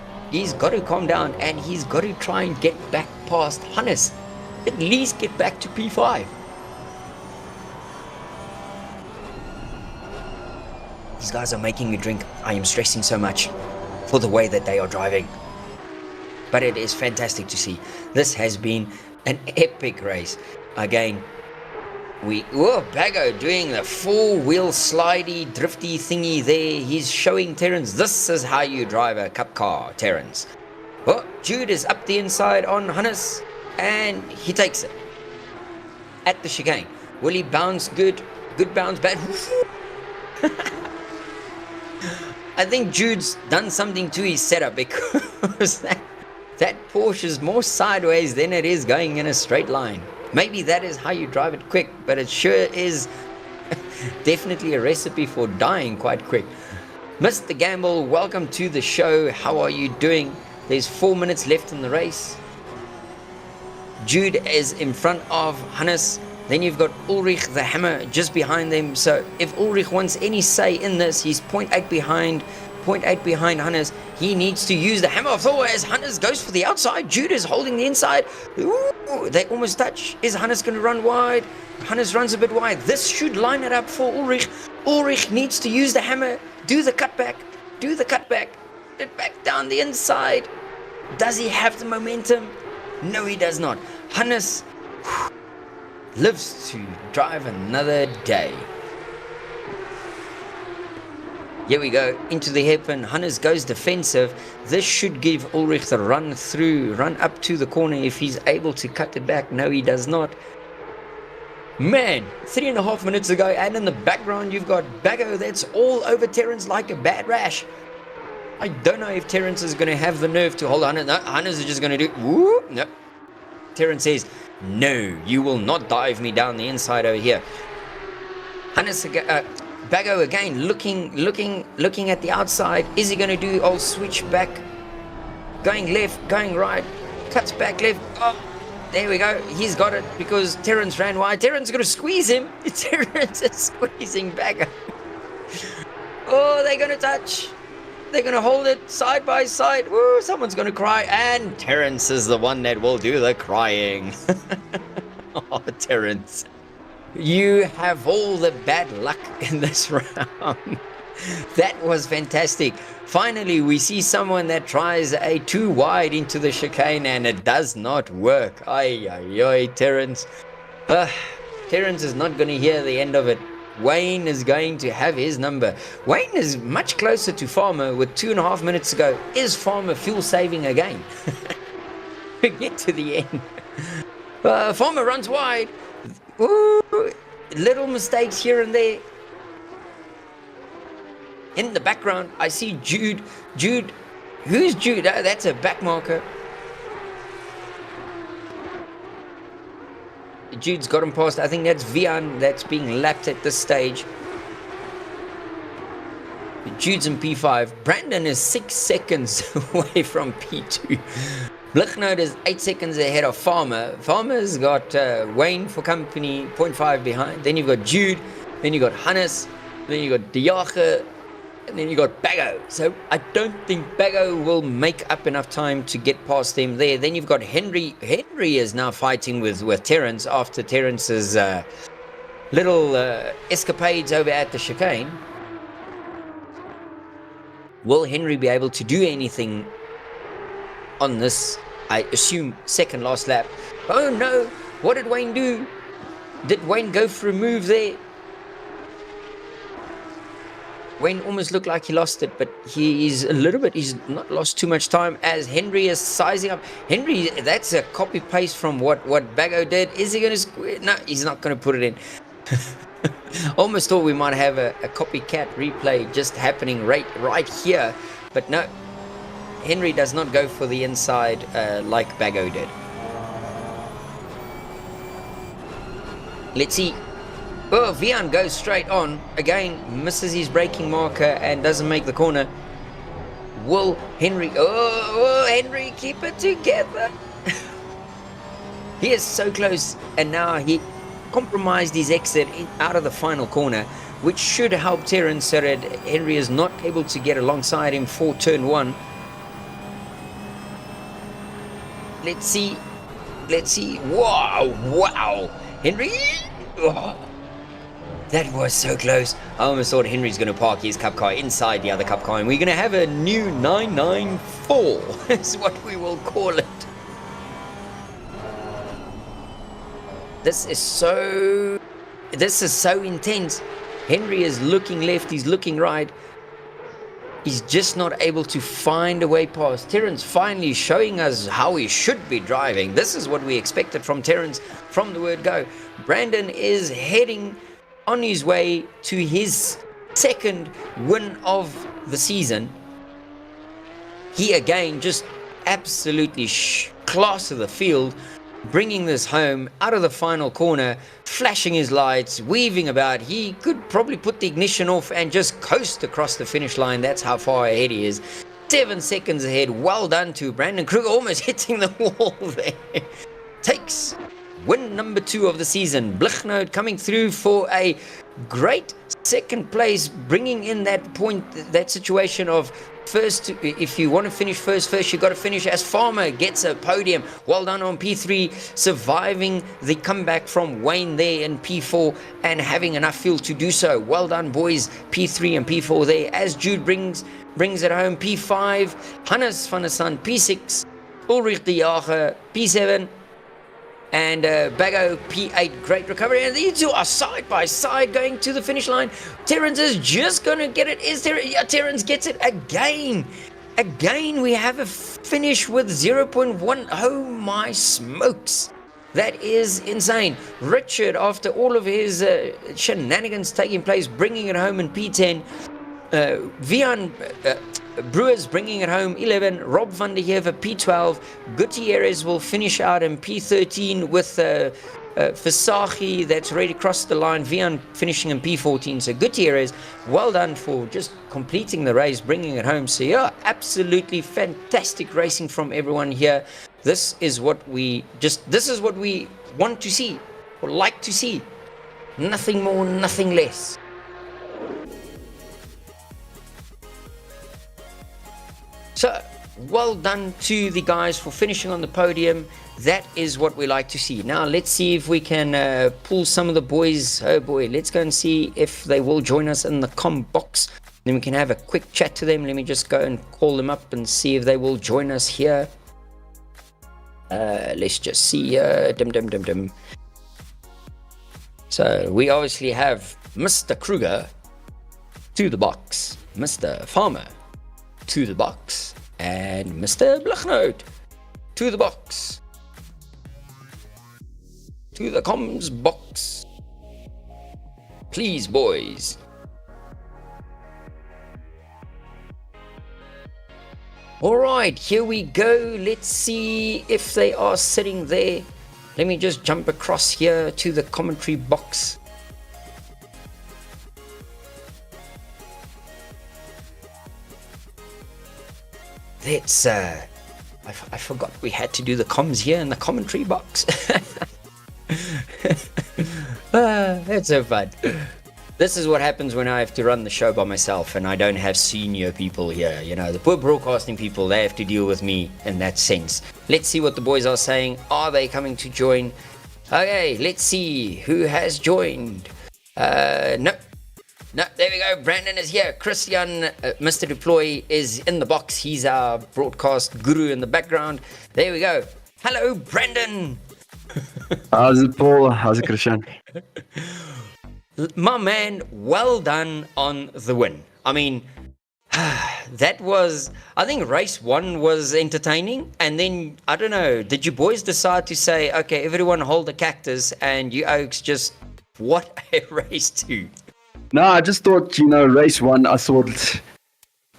calm down, and he's got to try and get back past Hannes. At least get back to P5. These guys are making me drink. I am stressing so much for the way that they are driving. But it is fantastic to see. This has been an epic race. Again, Bago doing the four-wheel slidey, drifty thingy there. He's showing Terence, this is how you drive a cup car, Terence. Oh, Jude is up the inside on Hannes, and he takes it. At the chicane. Will he bounce good? Good bounce, bad. I think Jude's done something to his setup, because that Porsche is more sideways than it is going in a straight line. Maybe that is how you drive it quick, but it sure is definitely a recipe for dying quite quick. Mr. Gamble, welcome to the show. How are you doing? There's 4 minutes left in the race. Jude is in front of Hannes. Then you've got Ulrich the Hammer just behind them. So if Ulrich wants any say in this, he's 0.8 behind Hannes. He needs to use the Hammer of Thor as Hannes goes for the outside. Jude is holding the inside. Ooh, they almost touch. Is Hannes going to run wide? Hannes runs a bit wide. This should line it up for Ulrich. Ulrich needs to use the Hammer. Do the cutback. Get back down the inside. Does he have the momentum? No, he does not. Hannes lives to drive another day. Here we go, into the hairpin. Hannes goes defensive. This should give Ulrich the run up to the corner if he's able to cut it back. No, he does not. Man, 3.5 minutes ago, and in the background you've got Bago that's all over Terence like a bad rash. I don't know if Terence is going to have the nerve to hold Hannes. No, Hannes is just going to do, whoop, no. Terence says, no, you will not dive me down the inside over here. Hannes, Bago again, looking at the outside. Is he going to do old switch back? Going left, going right, cuts back left. Oh, there we go. He's got it because Terence ran wide. Terence is going to squeeze him. Terence is squeezing Bago. Oh, they're going to touch. They're going to hold it side by side. Woo, someone's going to cry. And Terence is the one that will do the crying. Oh, Terence. You have all the bad luck in this round. That was fantastic. Finally, we see someone that tries a too wide into the chicane and it does not work. Ay, Terence. Terence is not going to hear the end of it. Wayne is going to have his number. Wayne is much closer to Farmer with 2.5 minutes to go. Is Farmer fuel saving again? We get to the end. Farmer runs wide. Ooh, little mistakes here and there. In the background, I see Jude Who's Jude? Oh, that's a back marker. Jude's got him past. I think that's Vian that's being lapped at this stage. Jude's in P5. Brandon is 6 seconds away from P2. Blichnote is 8 seconds ahead of Farmer. Farmer's got Wayne for company, 0.5 behind. Then you've got Jude. Then you've got Hannes. Then you've got Diache. And then you got Bago. So I don't think Bago will make up enough time to get past them there. Then you've got Henry. Henry is now fighting with Terence after Terence's little escapades over at the chicane. Will Henry be able to do anything on this, I assume, second last lap? Oh no! What did Wayne do? Did Wayne go for a move there? Wayne almost looked like he lost it, but he's not lost too much time as Henry is sizing up. Henry, that's a copy-paste from what Bago did. Is he going to square? No, he's not going to put it in. Almost thought we might have a copycat replay just happening right here, but no. Henry does not go for the inside like Bago did. Let's see. Oh, Vian goes straight on. Again, misses his braking marker and doesn't make the corner. Will Henry... Oh, Henry, keep it together. He is so close. And now he compromised his exit out of the final corner, which should help Terence so that Henry is not able to get alongside him for turn 1. Let's see. Wow. Henry... Oh. That was so close. I almost thought Henry's going to park his cup car inside the other cup car, and we're going to have a new 994 is what we will call it. This is so intense. Henry is looking left, he's looking right. He's just not able to find a way past. Terence finally showing us how he should be driving. This is what we expected from Terence from the word go. Brandon is heading on his way to his second win of the season. He again just absolutely class of the field, bringing this home out of the final corner, flashing his lights, weaving about. He could probably put the ignition off and just coast across the finish line. That's how far ahead he is. 7 seconds ahead. Well done to Brandon Kruger, almost hitting the wall there. Takes win number 2 of the season. Blichnote coming through for a great second place, bringing in that point, that situation of first. If you want to finish first, you got to finish as Farmer gets a podium. Well done on P3, surviving the comeback from Wayne there in P4 and having enough fuel to do so. Well done, boys. P3 and P4 there as Jude brings it home. P5, Hannes van der Sand. P6, Ulrich de Jager. P7, and Bago P8, great recovery, and these two are side by side going to the finish line. Terence is just going to get it. Terence gets it again. We have a finish with 0.1. Oh my smokes, that is insane. Richard, after all of his shenanigans taking place, bringing it home in P10. Vian Brewers bringing it home 11. Rob van der Heever P12. Gutierrez will finish out in P13 with Versace that's already crossed the line. Vian finishing in P14. So Gutierrez, well done for just completing the race, bringing it home. So yeah, absolutely fantastic racing from everyone here. This is what we want to see, or like to see. Nothing more, nothing less. So, well done to the guys for finishing on the podium. That is what we like to see. Now, let's see if we can pull some of the boys. Oh boy, let's go and see if they will join us in the com box. Then we can have a quick chat to them. Let me just go and call them up and see if they will join us here. Let's just see. So, we obviously have Mr. Kruger to the box, Mr. Farmer to the box, and Mr. Blichnote to the box, to the comms box. Please, boys. All right, here we go. Let's see if they are sitting there. Let me just jump across here to the commentary box. Let's, I forgot we had to do the comms here in the commentary box. That's so fun. This is what happens when I have to run the show by myself and I don't have senior people here. You know, the poor broadcasting people, they have to deal with me in that sense. Let's see what the boys are saying. Are they coming to join? Okay, let's see who has joined. No, there we go. Brandon is here. Christian, Mr. Deploy, is in the box. He's our broadcast guru in the background. There we go. Hello, Brandon. How's it, Paul? How's it, Christian? My man, well done on the win. I mean, that was, I think race 1 was entertaining. And then, I don't know, did you boys decide to say, okay, everyone hold a cactus and you Oaks just, what a race 2? No, I just thought, race 1, I thought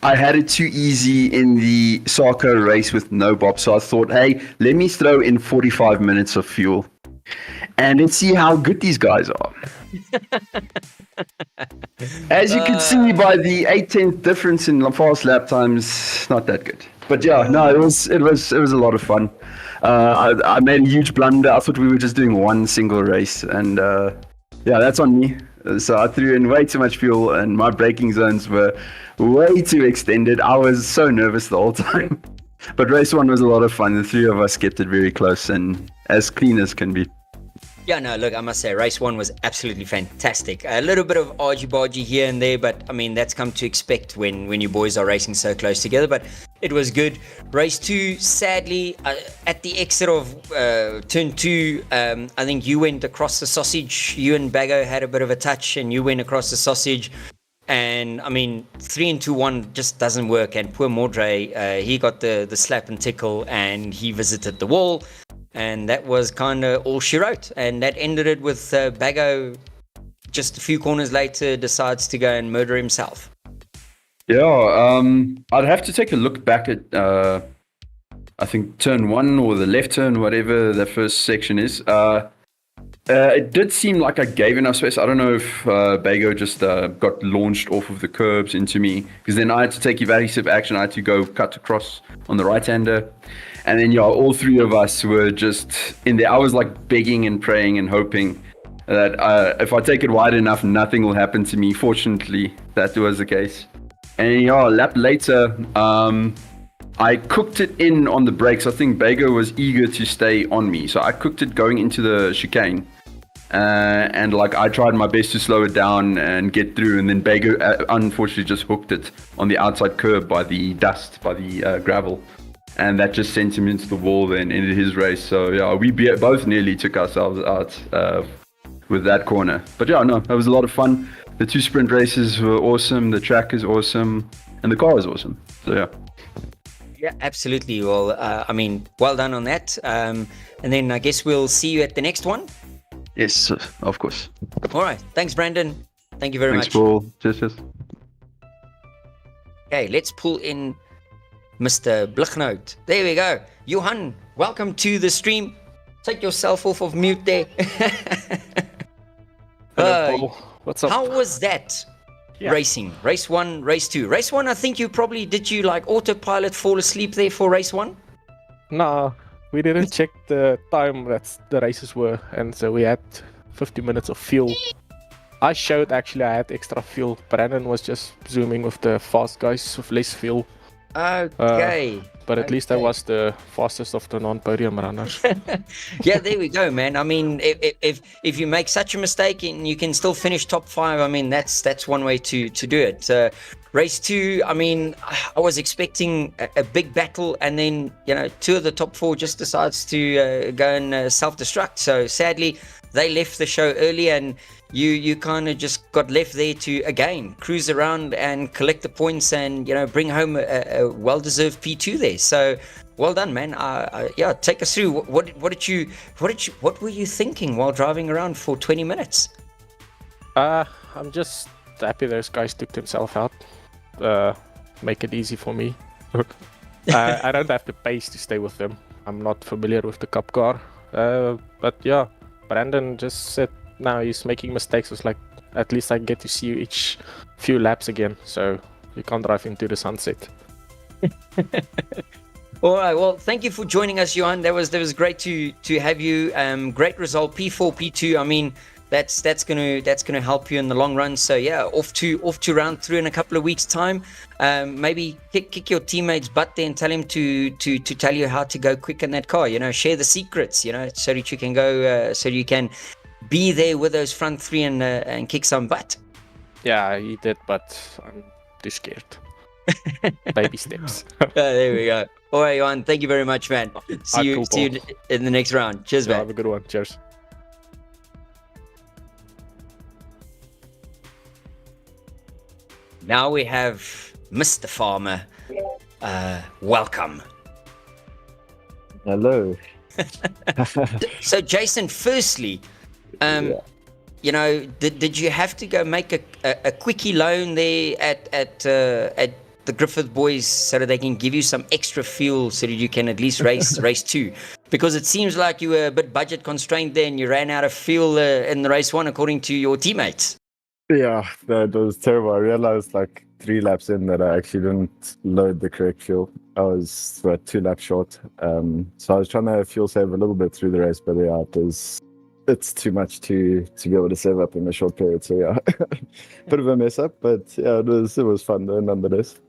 I had it too easy in the Sarko race with no bob. So I thought, hey, let me throw in 45 minutes of fuel and let's see how good these guys are. As you can see by the 8/10 difference in fast lap times, not that good. But yeah, no, it was a lot of fun. I made a huge blunder. I thought we were just doing one single race, and yeah, that's on me. So I threw in way too much fuel, and my braking zones were way too extended. I was so nervous the whole time. But race 1 was a lot of fun. The three of us kept it very close and as clean as can be. Yeah, no, look, I must say, race 1 was absolutely fantastic. A little bit of argy-bargy here and there, but I mean, that's come to expect when you boys are racing so close together, but it was good. Race 2, sadly, at the exit of turn 2, I think you went across the sausage. You and Bago had a bit of a touch, and you went across the sausage. And I mean, 3 and 2 1 just doesn't work. And poor Mordre, he got the slap and tickle, and he visited the wall. And that was kind of all she wrote. And that ended it with Bago, just a few corners later, decides to go and murder himself. Yeah, I'd have to take a look back at, I think, turn 1 or the left turn, whatever the first section is. It did seem like I gave enough space. I don't know if Bago just got launched off of the curbs into me, because then I had to take evasive action. I had to go cut across on the right-hander. And then, yeah, all three of us were just in there. I was like begging and praying and hoping that if I take it wide enough, nothing will happen to me. Fortunately, that was the case. And yeah, a lap later, I cooked it in on the brakes. I think Bago was eager to stay on me. So I cooked it going into the chicane. And like I tried my best to slow it down and get through. And then Bago unfortunately just hooked it on the outside curb by the dust, by the gravel. And that just sent him into the wall then, ended his race. So yeah, we both nearly took ourselves out with that corner. But yeah, no, that was a lot of fun. The 2 sprint races were awesome. The track is awesome. And the car is awesome. So yeah. Yeah, absolutely. Well, I mean, well done on that. And then I guess we'll see you at the next one. Yes, of course. All right. Thanks, Brandon. Thank you very much. Thanks, Paul. Cheers. Okay, let's pull in Mr. Blichnout. There we go. Johan, welcome to the stream. Take yourself off of mute there. Hello, Paul. What's up? How was that racing? Race 1, race 2. Race 1, I think did you like autopilot fall asleep there for race 1? No, we didn't check the time that the races were, and so we had 50 minutes of fuel. I showed actually I had extra fuel. Brandon was just zooming with the fast guys with less fuel. Okay. But at least I was the fastest of the non-podium runners. Yeah, there we go, man. I mean, if you make such a mistake and you can still finish top 5, I mean, that's one way to do it. Race 2, I mean, I was expecting a big battle, and then 2 of the top 4 just decides to go and self-destruct. So sadly, they left the show early, and you kind of just got left there to again cruise around and collect the points and bring home a well-deserved P2 there. So well done, man. Yeah, take us through. What were you thinking while driving around for 20 minutes? I'm just happy those guys took themselves out. Make it easy for me. I don't have the pace to stay with them. I'm not familiar with the cup car. But yeah, Brandon just said now he's making mistakes. It's like, at least I get to see you each few laps again, so you can't drive into the sunset. All right. Well, thank you for joining us, Johan. That was great to have you. Great result, P4, P2. I mean, that's gonna help you in the long run. So yeah, off to round 3 in a couple of weeks' time. Maybe kick your teammate's butt there and tell him to tell you how to go quick in that car. You know, share the secrets. You know, so that you can go, so you can be there with those front 3 and kick some butt. Yeah, he did, but I'm too scared. Baby steps. There we go. All right, Johan. Thank you very much, man. See you in the next round. Cheers, man. Have a good one. Cheers. Now we have Mr. Farmer. Welcome. Hello. So, Jason, firstly, you know, did you have to go make a quickie loan there at the Griffith boys so that they can give you some extra fuel so that you can at least race 2? Because it seems like you were a bit budget constrained there and you ran out of fuel in the race 1, according to your teammates. Yeah, that was terrible. I realized like 3 laps in that I actually didn't load the correct fuel. I was 2 laps short. So I was trying to fuel save a little bit through the race, but yeah, it's too much to be able to save up in a short period. So yeah, bit of a mess up, but yeah, it was fun though, nonetheless.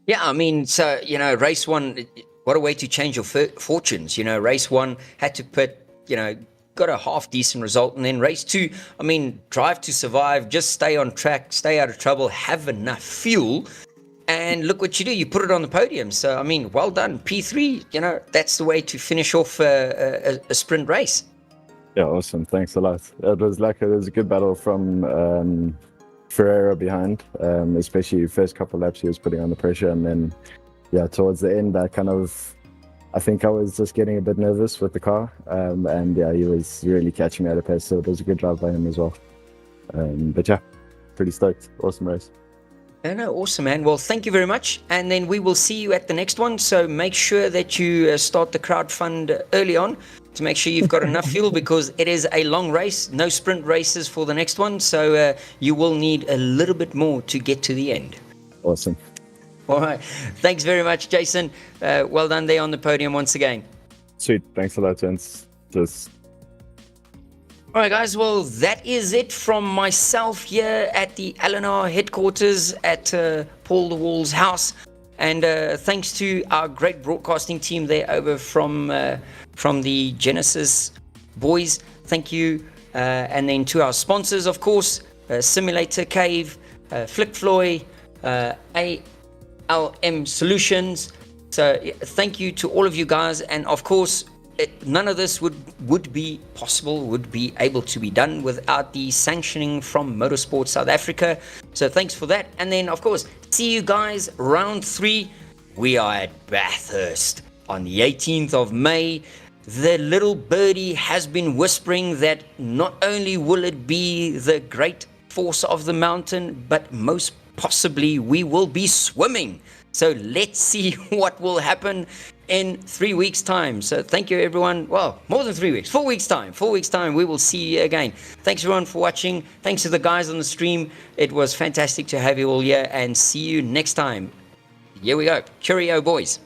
Yeah, I mean, so, you know, race 1, what a way to change your fortunes. You know, race 1 had to put, you know, got a half decent result, and then race 2, I mean, drive to survive, just stay on track, stay out of trouble, have enough fuel, and look what you do, you put it on the podium. So I mean, well done, P3. You know, that's the way to finish off a sprint race. Yeah, awesome, thanks a lot. It was a good battle from Ferreira behind, especially first couple of laps he was putting on the pressure, and then yeah, towards the end I think I was just getting a bit nervous with the car, and yeah, he was really catching me at a pace, so it was a good drive by him as well. But yeah, pretty stoked. Awesome race. No, awesome, man. Well, thank you very much, and then we will see you at the next one. So make sure that you start the crowdfund early on to make sure you've got enough fuel, because it is a long race, no sprint races for the next one, so you will need a little bit more to get to the end. Awesome. All right. Thanks very much, Jason. Well done there on the podium once again. Sweet. Thanks a lot, gents. All right, guys. Well, that is it from myself here at the LNR headquarters at Paul the Wall's house. And thanks to our great broadcasting team there over from the Genisus boys. Thank you. And then to our sponsors, of course, Simulator Cave, Flick Floy, LM Solutions. So thank you to all of you guys, and of course none of this would be possible, would be able to be done without the sanctioning from Motorsport South Africa. So thanks for that. And then of course, see you guys round 3. We are at Bathurst on the 18th of May. The little birdie has been whispering that not only will it be the great force of the mountain, but most possibly we will be swimming. So let's see what will happen in 3 weeks' time. So thank you, everyone. Well, more than 3 weeks, 4 weeks' time. 4 weeks' time, we will see you again. Thanks, everyone, for watching. Thanks to the guys on the stream. It was fantastic to have you all here, and see you next time. Here we go. Cheerio, boys.